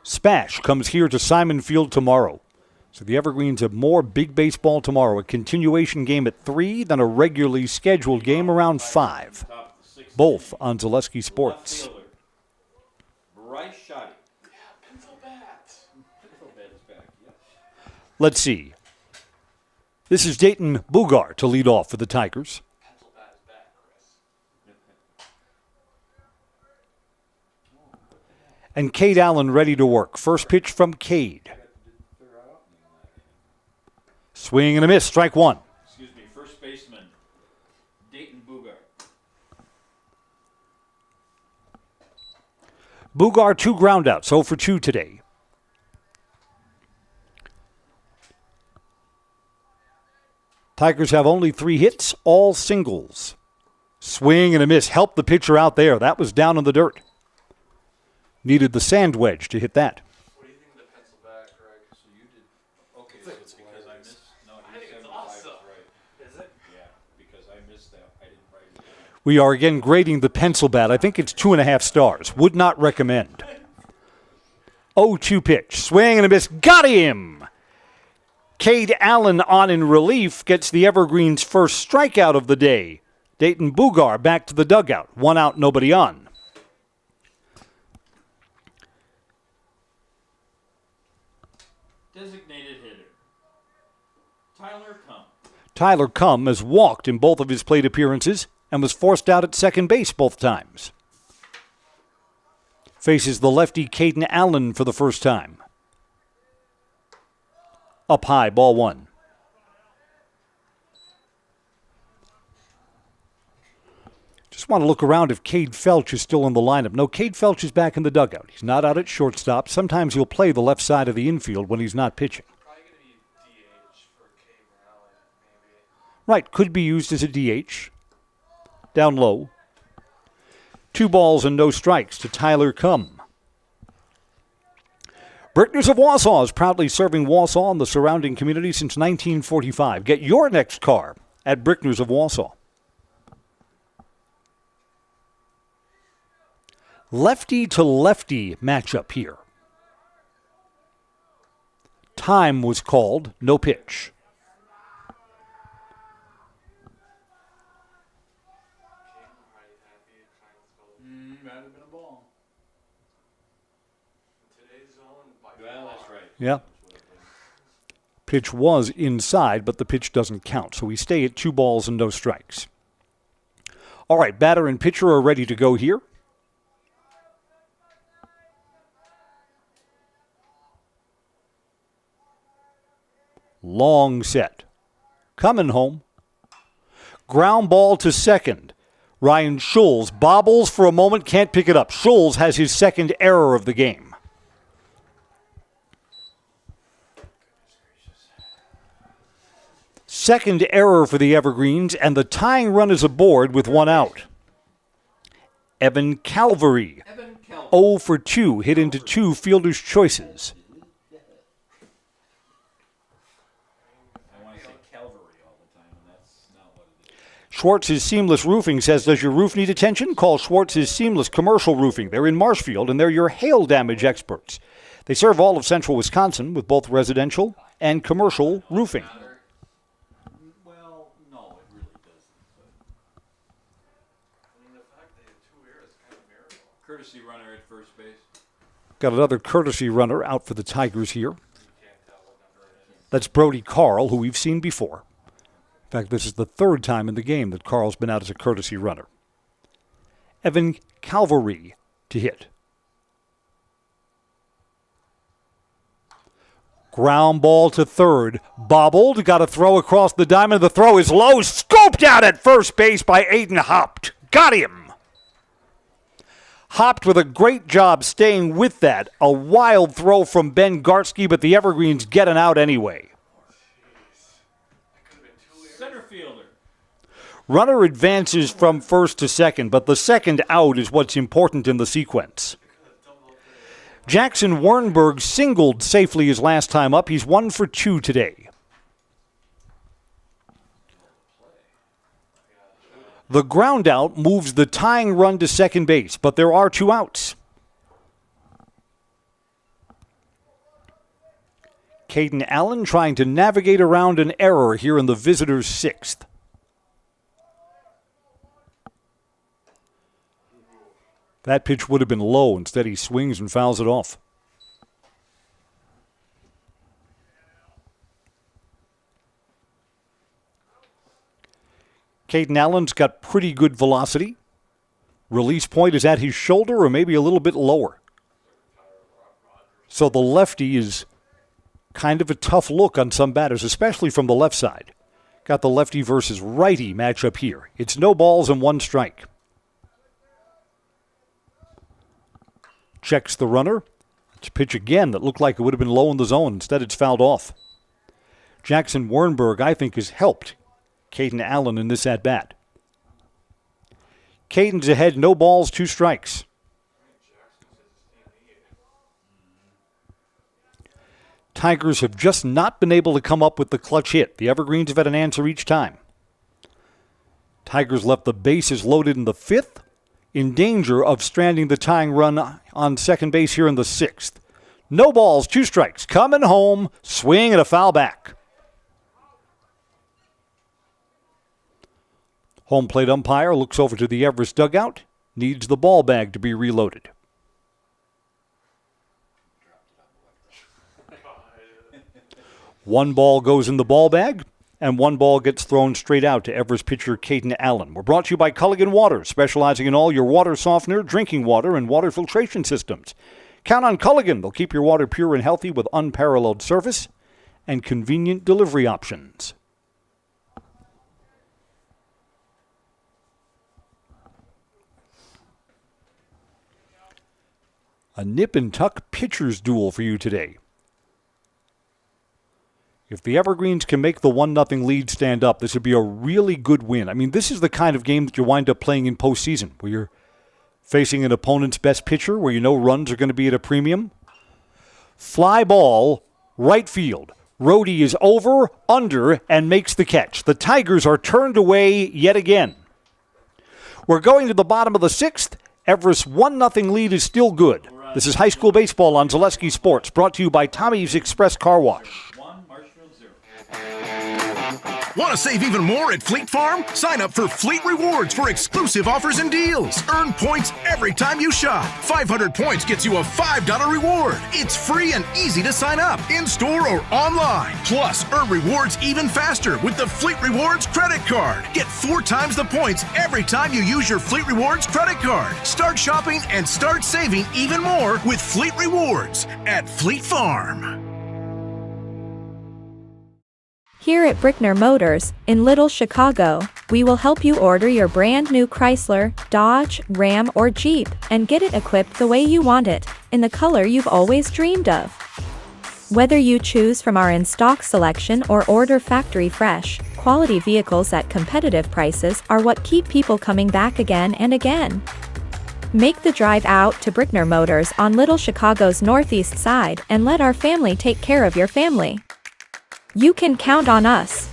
Spash comes here to Simon Field tomorrow. So the Evergreens have more big baseball tomorrow. A continuation game at 3, then a regularly scheduled game around 5. Both on Zaleski Sports. Bryce Shoddy. Let's see. This is Dayton Bugar to lead off for the Tigers. And Cade Allen ready to work. First pitch from Cade. Swing and a miss, strike 1. Excuse me, first baseman, Dayton Bugar. Bugar 2 groundouts, 0 for 2 today. Tigers have only 3 hits, all singles. Swing and a miss. Helped the pitcher out there. That was down in the dirt. Needed the sand wedge to hit that. What do you think of the pencil back, Greg? So you did. Okay, so it's because I missed. No, I think it's awesome. Right. Is it? Yeah, because I missed that. I didn't write it down. We are again grading the pencil bat. I think it's 2.5 stars. Would not recommend. 0-2 pitch. Swing and a miss. Got him! Cade Allen on in relief gets the Evergreens' first strikeout of the day. Dayton Bugar back to the dugout. 1 out, nobody on. Designated hitter. Tyler Kump. Tyler Cum has walked in both of his plate appearances and was forced out at second base both times. Faces the lefty Caden Allen for the first time. Up high, ball 1. Just want to look around if Cade Felch is still in the lineup. No, Cade Felch is back in the dugout. He's not out at shortstop. Sometimes he'll play the left side of the infield when he's not pitching. Probably going to be DH for Cade Allen, maybe. Right, could be used as a DH. Down low. 2 balls and no strikes to Tyler Cum. Brickners of Wausau is proudly serving Wausau and the surrounding community since 1945. Get your next car at Brickners of Wausau. Lefty to lefty matchup here. Time was called, no pitch. Might have been a ball. Today's zone, Well, that's right. Yeah. Pitch was inside, but the pitch doesn't count. So we stay at 2 balls and no strikes. All right, batter and pitcher are ready to go here. Long set. Coming home. Ground ball to second. Ryan Schulz bobbles for a moment, can't pick it up. Schulz has his second error of the game. Second error for the Evergreens, and the tying run is aboard with 1 out. Evan Calvary, 0 for 2, hit into 2 fielder's choices. Schwartz's Seamless Roofing says, does your roof need attention? Call Schwartz's Seamless Commercial Roofing. They're in Marshfield, and they're your hail damage experts. They serve all of central Wisconsin with both residential and commercial roofing. Well, no, it really doesn't. I mean, the fact they had 2 errors is kind of a miracle. Courtesy runner at first base. Got another courtesy runner out for the Tigers here. That's Brody Carl, who we've seen before. In fact, this is the 3rd time in the game that Carl's been out as a courtesy runner. Evan Calvary to hit. Ground ball to third. Bobbled. Got a throw across the diamond. The throw is low. Scoped out at first base by Aiden Hopt. Got him. Hopt with a great job staying with that. A wild throw from Ben Gartsky, but the Evergreens get an out anyway. Center fielder. Runner advances from first to second, but the second out is what's important in the sequence. Jackson Wernberg singled safely his last time up. He's 1 for 2 today. The ground out moves the tying run to second base, but there are 2 outs. Caden Allen trying to navigate around an error here in the visitors' 6th. That pitch would have been low. Instead, he swings and fouls it off. Caden Allen's got pretty good velocity. Release point is at his shoulder or maybe a little bit lower. So the lefty is kind of a tough look on some batters, especially from the left side. Got the lefty versus righty matchup here. It's no balls and 1 strike. checks the runner. It's a pitch again that looked like it would have been low in the zone. Instead, it's fouled off. Jackson Wernberg, I think, has helped Caden Allen in this at-bat. Caden's ahead, no balls, 2 strikes. Tigers have just not been able to come up with the clutch hit. The Evergreens have had an answer each time. Tigers left the bases loaded in the 5th, in danger of stranding the tying run on second base here in the 6th. No balls, 2 strikes. Coming home, swing and a foul back. Home plate umpire looks over to the Everest dugout, needs the ball bag to be reloaded. One ball goes in the ball bag, and 1 ball gets thrown straight out to Everest pitcher Caden Allen. We're brought to you by Culligan Water, specializing in all your water softener, drinking water, and water filtration systems. Count on Culligan. They'll keep your water pure and healthy with unparalleled service and convenient delivery options. A nip and tuck pitcher's duel for you today. If the Evergreens can make the 1-0 lead stand up, this would be a really good win. I mean, this is the kind of game that you wind up playing in postseason, where you're facing an opponent's best pitcher, where you know runs are going to be at a premium. Fly ball, right field. Rohde is over, under, and makes the catch. The Tigers are turned away yet again. We're going to the bottom of the 6th. Everest's 1-0 lead is still good. This is high school baseball on Zaleski Sports, brought to you by Tommy's Express Car Wash. Want to save even more at Fleet Farm? Sign up for Fleet Rewards for exclusive offers and deals. Earn points every time you shop. 500 points gets you a $5 reward. It's free and easy to sign up, in-store or online. Plus, earn rewards even faster with the Fleet Rewards credit card. Get 4 times the points every time you use your Fleet Rewards credit card. Start shopping and start saving even more with Fleet Rewards at Fleet Farm. Here at Brickner Motors, in Little Chicago, we will help you order your brand new Chrysler, Dodge, Ram, or Jeep, and get it equipped the way you want it, in the color you've always dreamed of. Whether you choose from our in-stock selection or order factory fresh, quality vehicles at competitive prices are what keep people coming back again and again. Make the drive out to Brickner Motors on Little Chicago's northeast side and let our family take care of your family. You can count on us.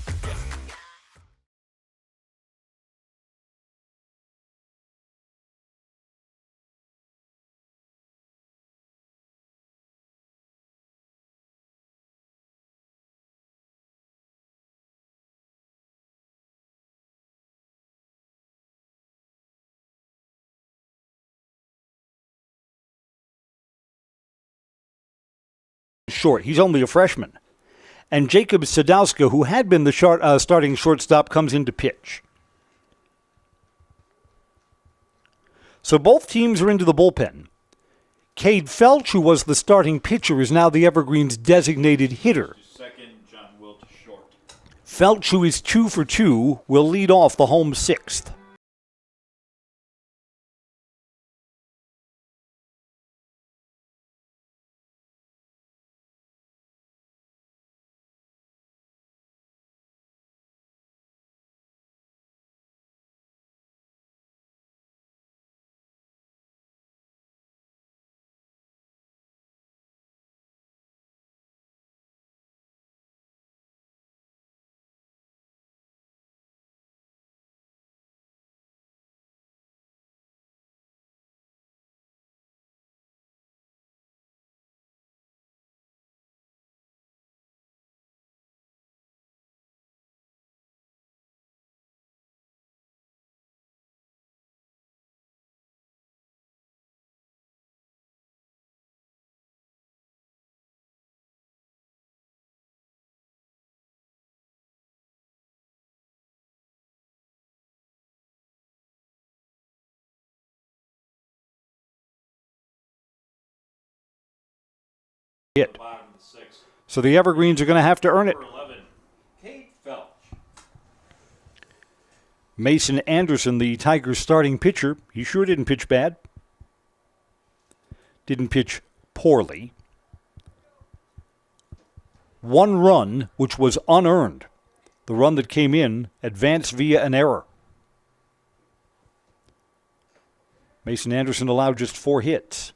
Short. He's only a freshman. And Jacob Sadowska, who had been the starting shortstop, comes in to pitch. So both teams are into the bullpen. Cade Felch, who was the starting pitcher, is now the Evergreens' designated hitter. Second, John Wilt short. Felch, who is 2 for 2, will lead off the home 6th. Hit. So the Evergreens are going to have to earn it. Mason Anderson, the Tigers' starting pitcher, he sure didn't pitch bad. didn't pitch poorly. 1 run, which was unearned. The run that came in advanced via an error. Mason Anderson allowed just 4 hits.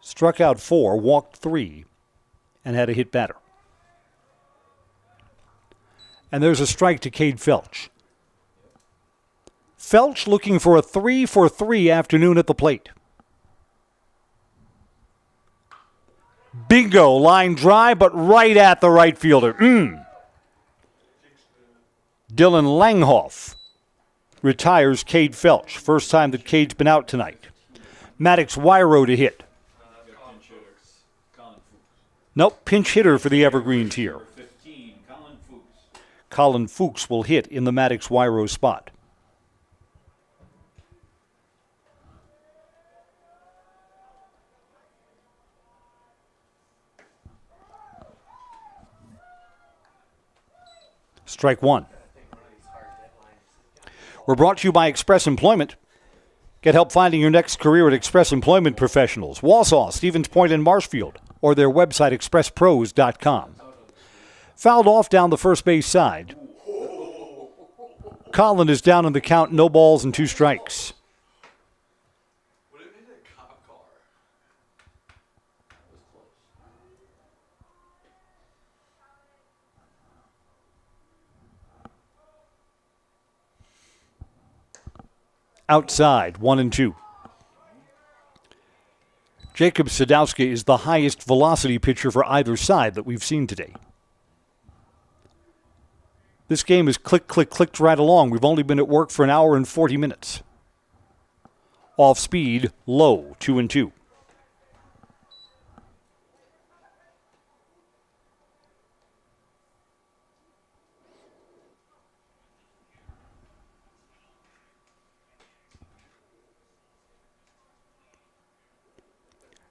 Struck out 4, walked 3, and had a hit batter. And there's a strike to Cade Felch. Felch looking for a 3-for-3 afternoon at the plate. Bingo, line drive, but right at the right fielder. Dylan Langhoff retires Cade Felch. First time that Cade's been out tonight. Maddox WIAA to hit. Nope, pinch hitter for the Evergreens here. Colin Fuchs will hit in the Maddox WIAA spot. Strike 1. We're brought to you by Express Employment. Get help finding your next career at Express Employment Professionals, Wausau, Stevens Point, and Marshfield, or their website, expresspros.com. Fouled off down the first base side. Colin is down in the count, no balls and 2 strikes. Outside, 1-2. Jacob Sadowski is the highest velocity pitcher for either side that we've seen today. This game is clicked right along. We've only been at work for an hour and 40 minutes. Off speed, low, 2-2.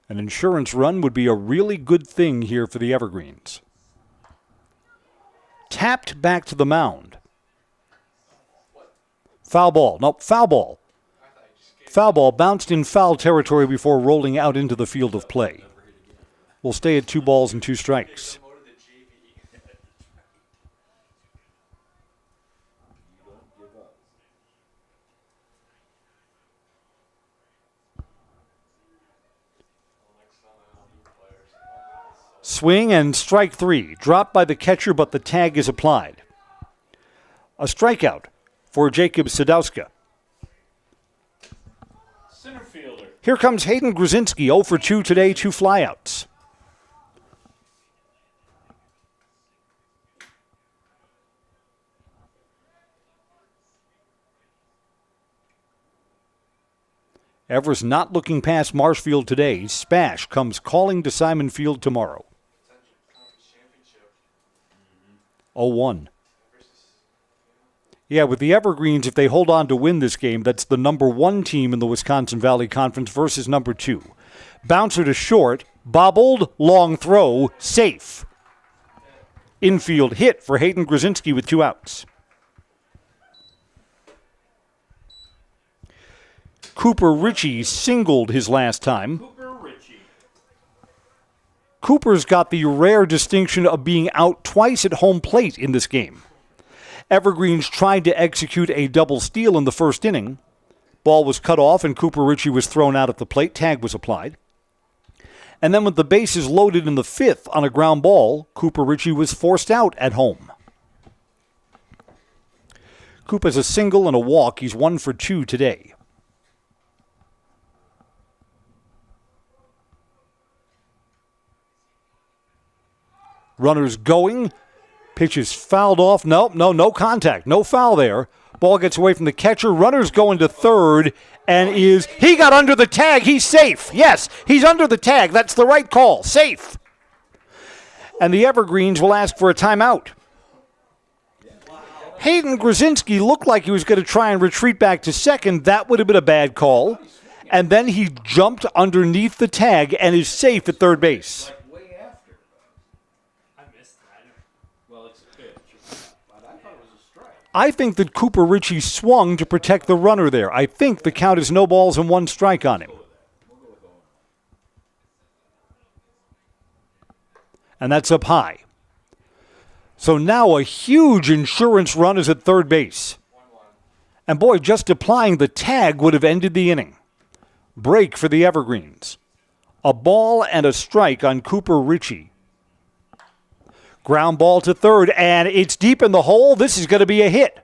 An insurance run would be a really good thing here for the Evergreens. Tapped back to the mound. Foul ball. Nope, foul ball. Foul ball bounced in foul territory before rolling out into the field of play. We'll stay at 2 balls and 2 strikes. Swing and strike 3. Dropped by the catcher, but the tag is applied. A strikeout for Jacob Sadowska. Center fielder. Here comes Hayden Grzinski, 0 for 2 today, 2 flyouts. Everest not looking past Marshfield today. Spash comes calling to Simon Field tomorrow. 0-1. Yeah, with the Evergreens, if they hold on to win this game, that's the number 1 team in the Wisconsin Valley Conference versus number 2. Bouncer to short, bobbled, long throw, safe. Infield hit for Hayden Grzinski with 2 outs. Cooper Ritchie singled his last time. Cooper's got the rare distinction of being out twice at home plate in this game. Evergreens tried to execute a double steal in the first inning. Ball was cut off and Cooper Ritchie was thrown out at the plate. Tag was applied. And then with the bases loaded in the 5th on a ground ball, Cooper Ritchie was forced out at home. Coop has a single and a walk. He's 1 for 2 today. Runners going. Pitch is fouled off. No contact. No foul there. Ball gets away from the catcher. Runners going to third and he got under the tag. He's safe. Yes, he's under the tag. That's the right call. Safe. And the Evergreens will ask for a timeout. Hayden Grzinski looked like he was going to try and retreat back to second. That would have been a bad call. And then he jumped underneath the tag and is safe at third base. I think that Cooper Ritchie swung to protect the runner there. I think the count is no balls and 1 strike on him. And that's up high. So now a huge insurance run is at third base. And boy, just applying the tag would have ended the inning. Break for the Evergreens. A ball and a strike on Cooper Ritchie. Ground ball to third, and it's deep in the hole. This is going to be a hit.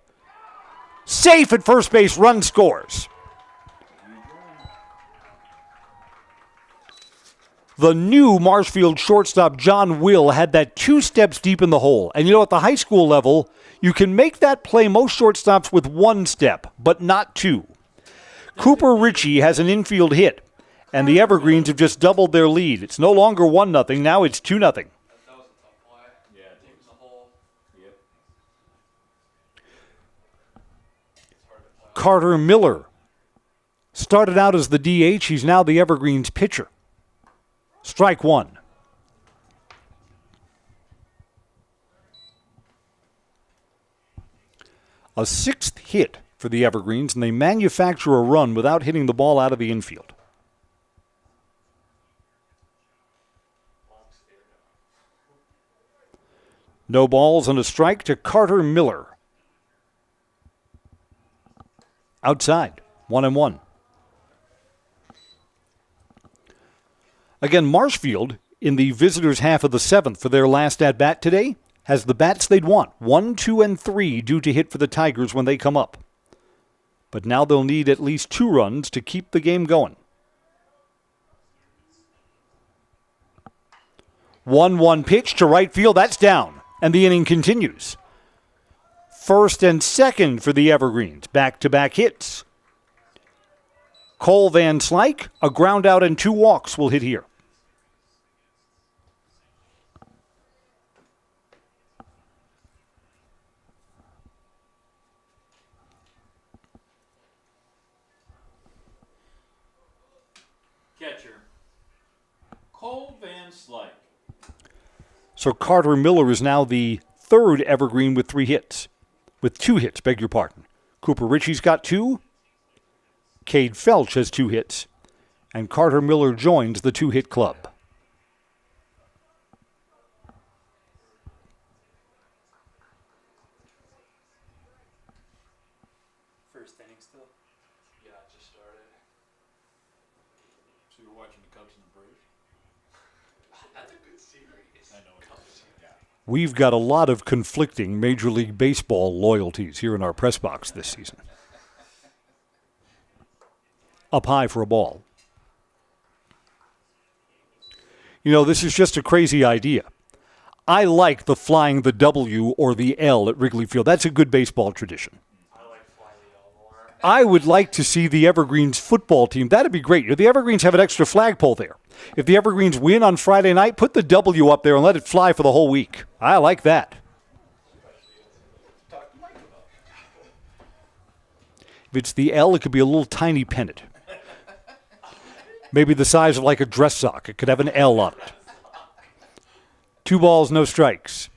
Safe at first base, run scores. The new Marshfield shortstop, John Will, had that 2 steps deep in the hole. And you know, at the high school level, you can make that play most shortstops with 1 step, but not 2. Cooper Ritchie has an infield hit, and the Evergreens have just doubled their lead. It's no longer 1-0, now it's 2-0. Carter Miller started out as the DH. He's now the Evergreens pitcher. Strike 1. A 6th hit for the Evergreens, and they manufacture a run without hitting the ball out of the infield. No balls and a strike to Carter Miller. Outside, 1-1. Again, Marshfield, in the visitors' half of the 7th for their last at-bat today, has the bats they'd want. 1, 2, and 3 due to hit for the Tigers when they come up. But now they'll need at least 2 runs to keep the game going. 1-1 pitch to right field. That's down, and the inning continues. First and second for the Evergreens. Back-to-back hits. Cole Van Slyke, a ground out and 2 walks will hit here. Catcher, Cole Van Slyke. So Carter Miller is now the 3rd Evergreen with 3 hits. With 2 hits, beg your pardon. Cooper Ritchie's got 2. Cade Felch has 2 hits. And Carter Miller joins the 2-hit club. First inning still? Yeah, it just started. So you're watching the Cubs and the Braves? That's a good series. I know it is. Yeah. We've got a lot of conflicting Major League Baseball loyalties here in our press box this season. Up high for a ball. You know, this is just a crazy idea. I like the flying the W or the L at Wrigley Field. That's a good baseball tradition. I would like to see the Evergreens football team. That'd be great. The Evergreens have an extra flagpole there. If the Evergreens win on Friday night, put the W up there and let it fly for the whole week. I like that. If it's the L, it could be a little tiny pennant. Maybe the size of like a dress sock. It could have an L on it. 2 balls, no strikes.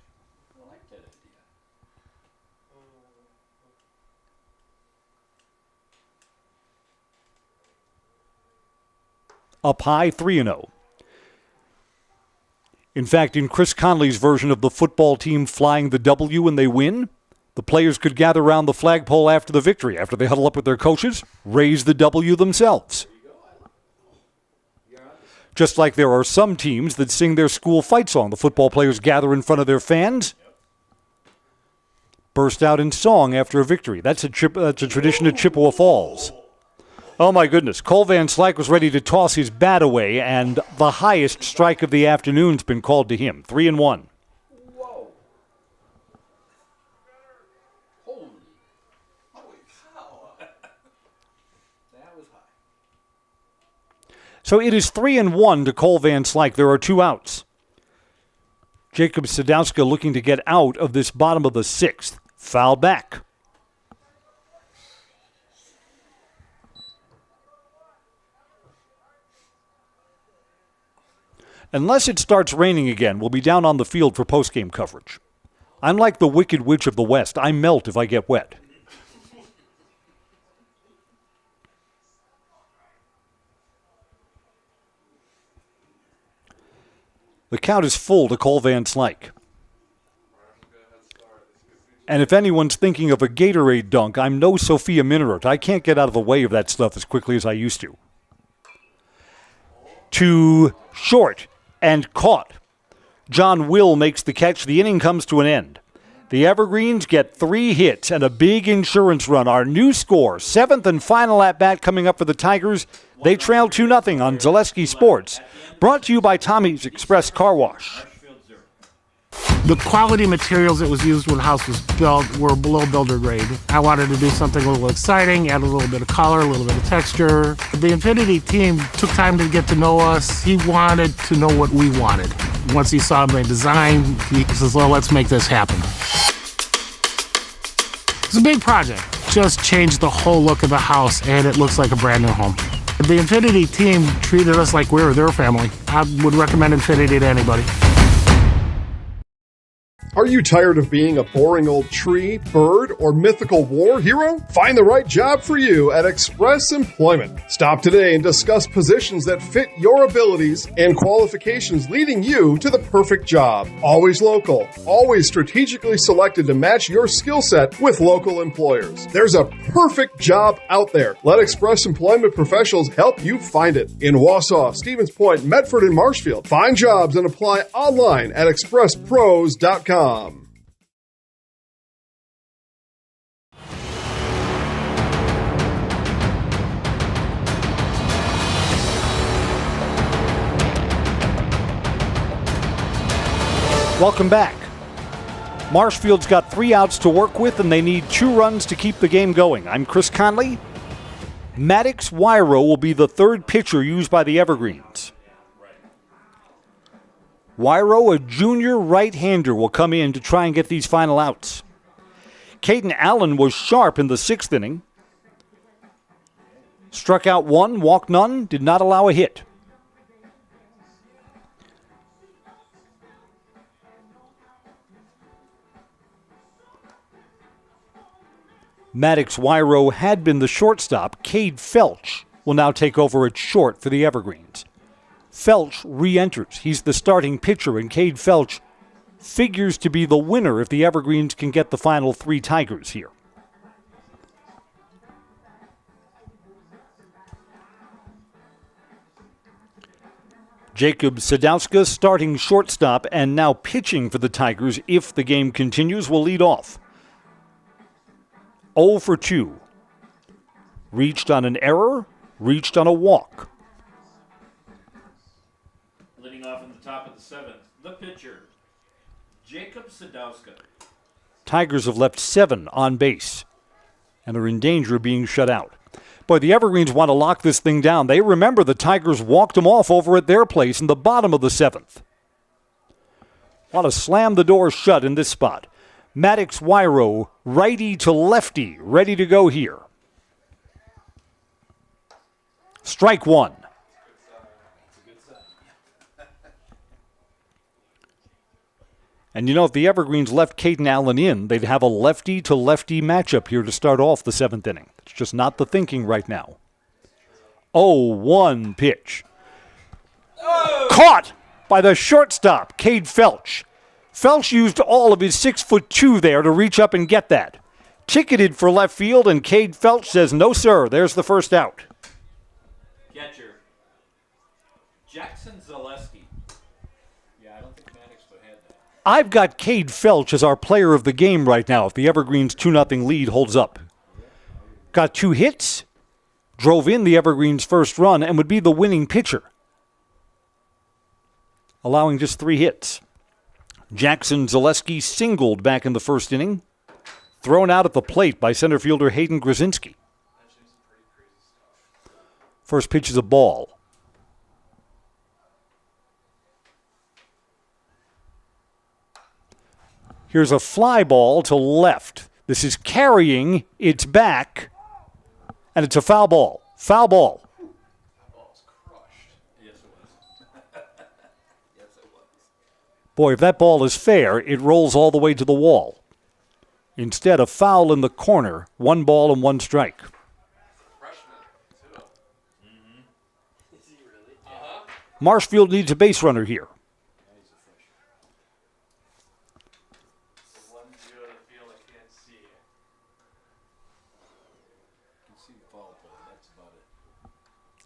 Up high, 3-0. In fact, in Chris Conley's version of the football team flying the W when they win, the players could gather around the flagpole after the victory, after they huddle up with their coaches, raise the W themselves. Just like there are some teams that sing their school fight song. The football players gather in front of their fans, burst out in song after a victory. That's a tradition at Chippewa Falls. Oh, my goodness. Cole Van Slyke was ready to toss his bat away, and the highest strike of the afternoon's been called to him. 3-1. Whoa. Holy cow. That was high. So it is 3-1 to Cole Van Slyke. There are 2 outs. Jacob Sadowska looking to get out of this bottom of the 6th. Foul back. Unless it starts raining again, we'll be down on the field for postgame coverage. I'm like the Wicked Witch of the West. I melt if I get wet. The count is full to Cole Van Slyke. And if anyone's thinking of a Gatorade dunk, I'm no Sophia Minnaert. I can't get out of the way of that stuff as quickly as I used to. To short and caught. John Will makes the catch. The inning comes to an end. The Evergreens get 3 hits and a big insurance run. Our new score, 7th and final at-bat coming up for the Tigers. They trail 2-0 on Zaleski Sports. Brought to you by Tommy's Express Car Wash. The quality materials that was used when the house was built were below builder grade. I wanted to do something a little exciting, add a little bit of color, a little bit of texture. The Infinity team took time to get to know us. He wanted to know what we wanted. Once he saw my design, he says, well, let's make this happen. It's a big project. Just changed the whole look of the house, and it looks like a brand new home. The Infinity team treated us like we were their family. I would recommend Infinity to anybody. Are you tired of being a boring old tree, bird, or mythical war hero? Find the right job for you at Express Employment. Stop today and discuss positions that fit your abilities and qualifications, leading you to the perfect job. Always local, always strategically selected to match your skill set with local employers. There's a perfect job out there. Let Express Employment professionals help you find it. In Wausau, Stevens Point, Medford, and Marshfield. Find jobs and apply online at expresspros.com. Welcome back. Marshfield's got 3 outs to work with, and they need 2 runs to keep the game going. I'm Chris Conley. Maddox Wyro will be the 3rd pitcher used by the Evergreens. Wyro, a junior right-hander, will come in to try and get these final outs. Caden Allen was sharp in the 6th inning. Struck out 1, walked none, did not allow a hit. Maddox Wyro had been the shortstop. Cade Felch will now take over at short for the Evergreens. Felch re-enters. He's the starting pitcher, and Cade Felch figures to be the winner if the Evergreens can get the final 3 Tigers here. Jacob Sadowska, starting shortstop and now pitching for the Tigers if the game continues, will lead off. 0 for 2. Reached on an error, reached on a walk. Leading off in the top of the 7th, the pitcher, Jacob Sadowska. Tigers have left 7 on base and are in danger of being shut out. Boy, the Evergreens want to lock this thing down. They remember the Tigers walked them off over at their place in the bottom of the 7th. Want to slam the door shut in this spot. Maddox Wyro, righty to lefty, ready to go here. Strike 1. And you know, if the Evergreens left Caden Allen in, they'd have a lefty-to-lefty matchup here to start off the 7th inning. It's just not the thinking right now. 0-1 pitch. Oh! Caught by the shortstop, Cade Felch. Felch used all of his 6'2" there to reach up and get that. Ticketed for left field, and Cade Felch says, no, sir, there's the first out. Catcher, Jackson Zaleski. Yeah, I don't think Maddox would have had that. I've got Cade Felch as our player of the game right now if the Evergreens 2-0 lead holds up. Got 2 hits, drove in the Evergreens' first run, and would be the winning pitcher, allowing just 3 hits. Jackson Zaleski singled back in the 1st inning, thrown out at the plate by center fielder Hayden Grzinski. First pitch is a ball. Here's a fly ball to left. This is carrying, it's back, and it's a foul ball. Foul ball. Boy, if that ball is fair, it rolls all the way to the wall. Instead, a foul in the corner, 1 ball and 1 strike. Marshfield needs a base runner here.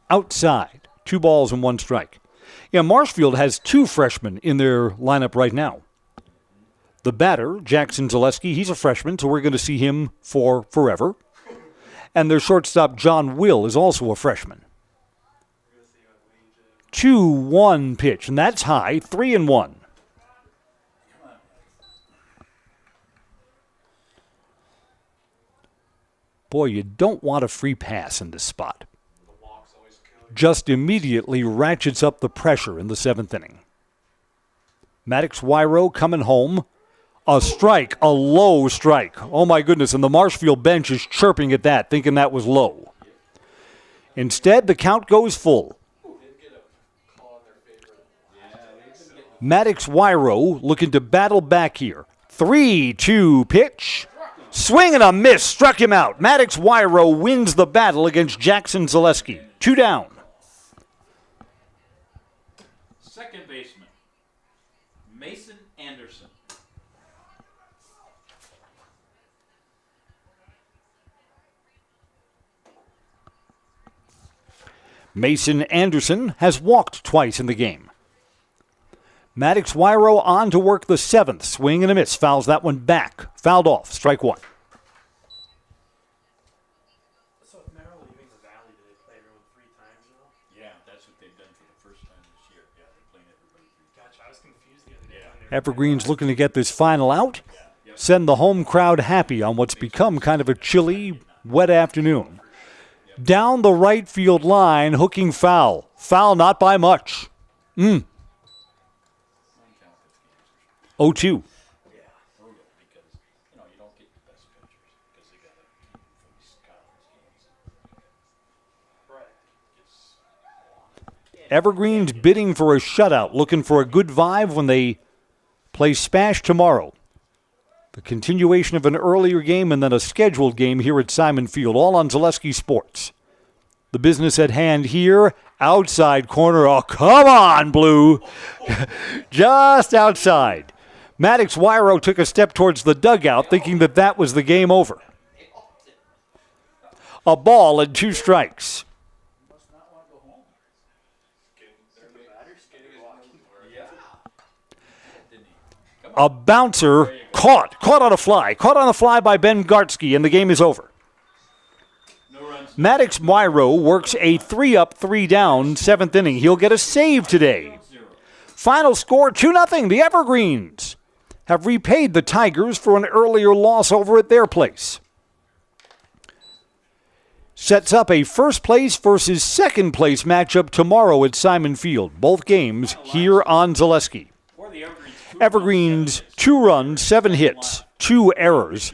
Outside, 2 balls and 1 strike. Yeah, Marshfield has 2 freshmen in their lineup right now. The batter, Jackson Zaleski, he's a freshman, so we're going to see him for forever. And their shortstop, John Will, is also a freshman. 2-1 pitch, and that's high, 3-1. Boy, you don't want a free pass in this spot. Just immediately ratchets up the pressure in the 7th inning. Maddox Wyro coming home. A strike, a low strike. Oh my goodness, and the Marshfield bench is chirping at that, thinking that was low. Instead, the count goes full. Maddox Wyro looking to battle back here. 3-2 pitch. Swing and a miss, struck him out. Maddox Wyro wins the battle against Jackson Zaleski. 2 down. Second baseman, Mason Anderson. Mason Anderson has walked twice in the game. Maddox Wyro on to work the 7th. Swing and a miss. Fouls that one back. Fouled off. Strike 1. So if Merrill leaving the Valley, do they play everyone 3 times now? Yeah, that's what they've done for the first time this year. Yeah, they're playing everybody 3 times. Gotcha, I was confused the other day. Evergreen's looking to get this final out. Send the home crowd happy on what's become kind of a chilly, wet afternoon. Down the right field line, hooking foul. Foul not by much. 0-2. Evergreen's bidding for a shutout, looking for a good vibe when they play Spash tomorrow. The continuation of an earlier game and then a scheduled game here at Simon Field, all on Zaleski Sports. The business at hand here, outside corner. Oh, come on, Blue. Just outside. Maddox Wyro took a step towards the dugout, thinking that that was the game over. A ball and 2 strikes. A bouncer caught on a fly. Caught on a fly by Ben Gartsky, and the game is over. Maddox Wyro works a 3-up, 3-down 7th inning. He'll get a save today. Final score, 2-0. The Evergreens have repaid the Tigers for an earlier loss over at their place. Sets up a first place versus second place matchup tomorrow at Simon Field. Both games here on Zaleski. Evergreens, 2 runs, 7 hits, 2 errors.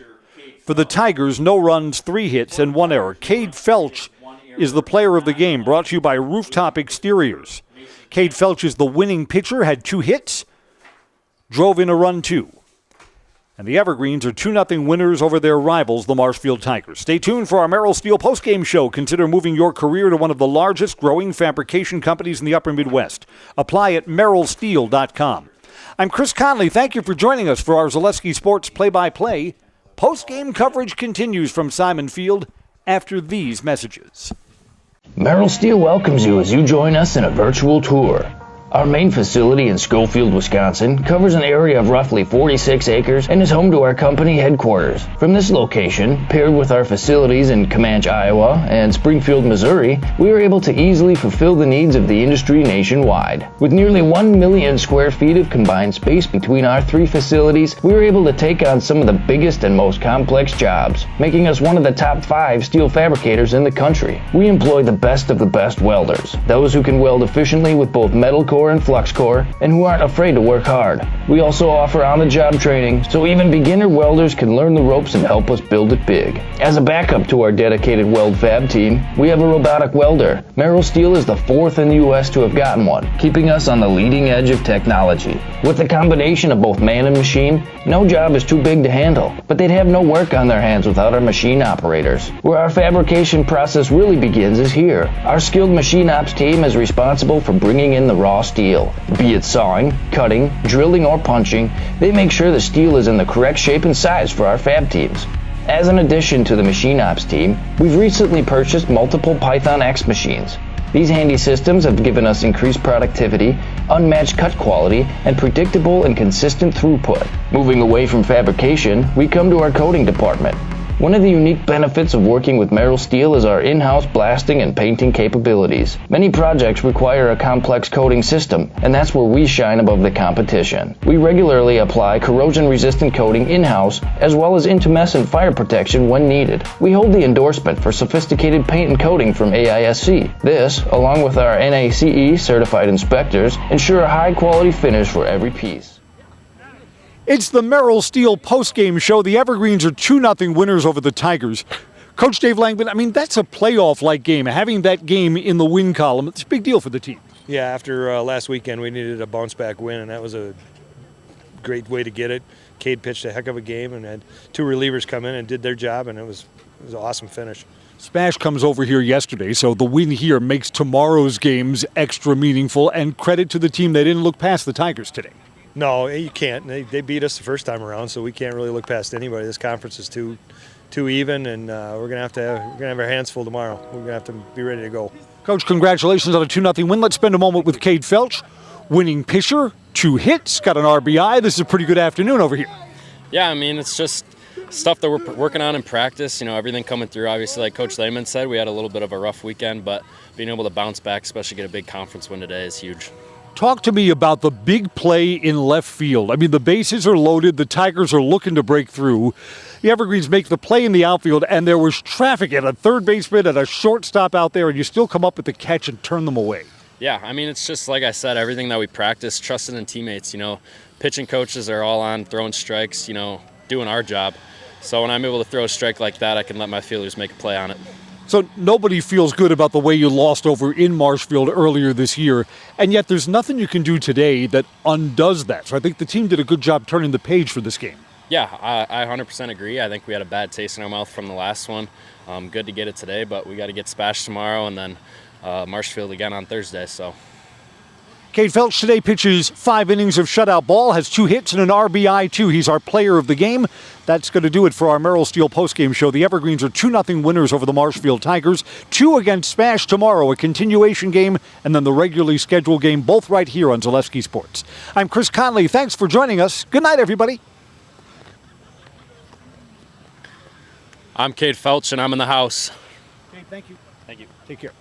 For the Tigers, no runs, 3 hits, and 1 error. Cade Felch is the player of the game, brought to you by Rooftop Exteriors. Cade Felch is the winning pitcher, had 2 hits, drove in a run 2. And the Evergreens are 2-0 winners over their rivals, the Marshfield Tigers. Stay tuned for our Merrill Steel postgame show. Consider moving your career to one of the largest growing fabrication companies in the upper Midwest. Apply at merrillsteel.com. I'm Chris Conley. Thank you for joining us for our Zaleski Sports play-by-play. Post-game coverage continues from Simon Field after these messages. Merrill Steel welcomes you as you join us in a virtual tour. Our main facility in Schofield, Wisconsin covers an area of roughly 46 acres and is home to our company headquarters. From this location, paired with our facilities in Comanche, Iowa and Springfield, Missouri, we are able to easily fulfill the needs of the industry nationwide. With nearly 1 million square feet of combined space between our 3 facilities, we are able to take on some of the biggest and most complex jobs, making us one of the top 5 steel fabricators in the country. We employ the best of the best welders, those who can weld efficiently with both metal core core and flux core, and who aren't afraid to work hard. We also offer on-the-job training, so even beginner welders can learn the ropes and help us build it big. As a backup to our dedicated weld fab team, we have a robotic welder. Merrill Steel is the 4th in the U.S. to have gotten one, keeping us on the leading edge of technology. With the combination of both man and machine, no job is too big to handle, but they'd have no work on their hands without our machine operators. Where our fabrication process really begins is here. Our skilled machine ops team is responsible for bringing in the raw steel. Be it sawing, cutting, drilling, or punching, they make sure the steel is in the correct shape and size for our fab teams. As an addition to the machine ops team, we've recently purchased multiple Python X machines. These handy systems have given us increased productivity, unmatched cut quality, and predictable and consistent throughput. Moving away from fabrication, we come to our coating department. One of the unique benefits of working with Merrill Steel is our in-house blasting and painting capabilities. Many projects require a complex coating system, and that's where we shine above the competition. We regularly apply corrosion-resistant coating in-house, as well as intumescent fire protection when needed. We hold the endorsement for sophisticated paint and coating from AISC. This, along with our NACE certified inspectors, ensure a high-quality finish for every piece. It's the Merrill Steel postgame show. The Evergreens are 2-0 winners over the Tigers. Coach Dave Langman, I mean, that's a playoff-like game. Having that game in the win column, it's a big deal for the team. Yeah, after last weekend, we needed a bounce-back win, and that was a great way to get it. Cade pitched a heck of a game and had 2 relievers come in and did their job, and it was an awesome finish. Spash comes over here yesterday, so the win here makes tomorrow's games extra meaningful, and credit to the team. They didn't look past the Tigers today. No, you can't. They beat us the first time around, so we can't really look past anybody. This conference is too even, and we're gonna have our hands full tomorrow. We're gonna have to be ready to go. Coach, congratulations on a 2-0 win. Let's spend a moment with Cade Felch, winning pitcher, 2 hits, got an RBI. This is a pretty good afternoon over here. Yeah, I mean, it's just stuff that we're working on in practice. You know, everything coming through. Obviously, like Coach Lehman said, we had a little bit of a rough weekend, but being able to bounce back, especially get a big conference win today, is huge. Talk to me about the big play in left field. I mean, the bases are loaded. The Tigers are looking to break through. The Evergreens make the play in the outfield, and there was traffic at a third baseman and a shortstop out there, and you still come up with the catch and turn them away. Yeah, I mean, it's just like I said, everything that we practice, trusting in teammates. You know, pitching coaches are all on throwing strikes, you know, doing our job. So when I'm able to throw a strike like that, I can let my fielders make a play on it. So nobody feels good about the way you lost over in Marshfield earlier this year, and yet there's nothing you can do today that undoes that. So I think the team did a good job turning the page for this game. Yeah, I 100% agree. I think we had a bad taste in our mouth from the last one. Good to get it today, but we got to get Spash tomorrow and then Marshfield again on Thursday. So. Cade Felch today pitches 5 innings of shutout ball, has 2 hits and an RBI too. He's our player of the game. That's going to do it for our Merrill Steel postgame show. The Evergreens are 2-0 winners over the Marshfield Tigers. 2 against Spash tomorrow, a continuation game, and then the regularly scheduled game, both right here on Zaleski Sports. I'm Chris Conley. Thanks for joining us. Good night, everybody. I'm Cade Felch, and I'm in the house. Cade, thank you. Thank you. Take care.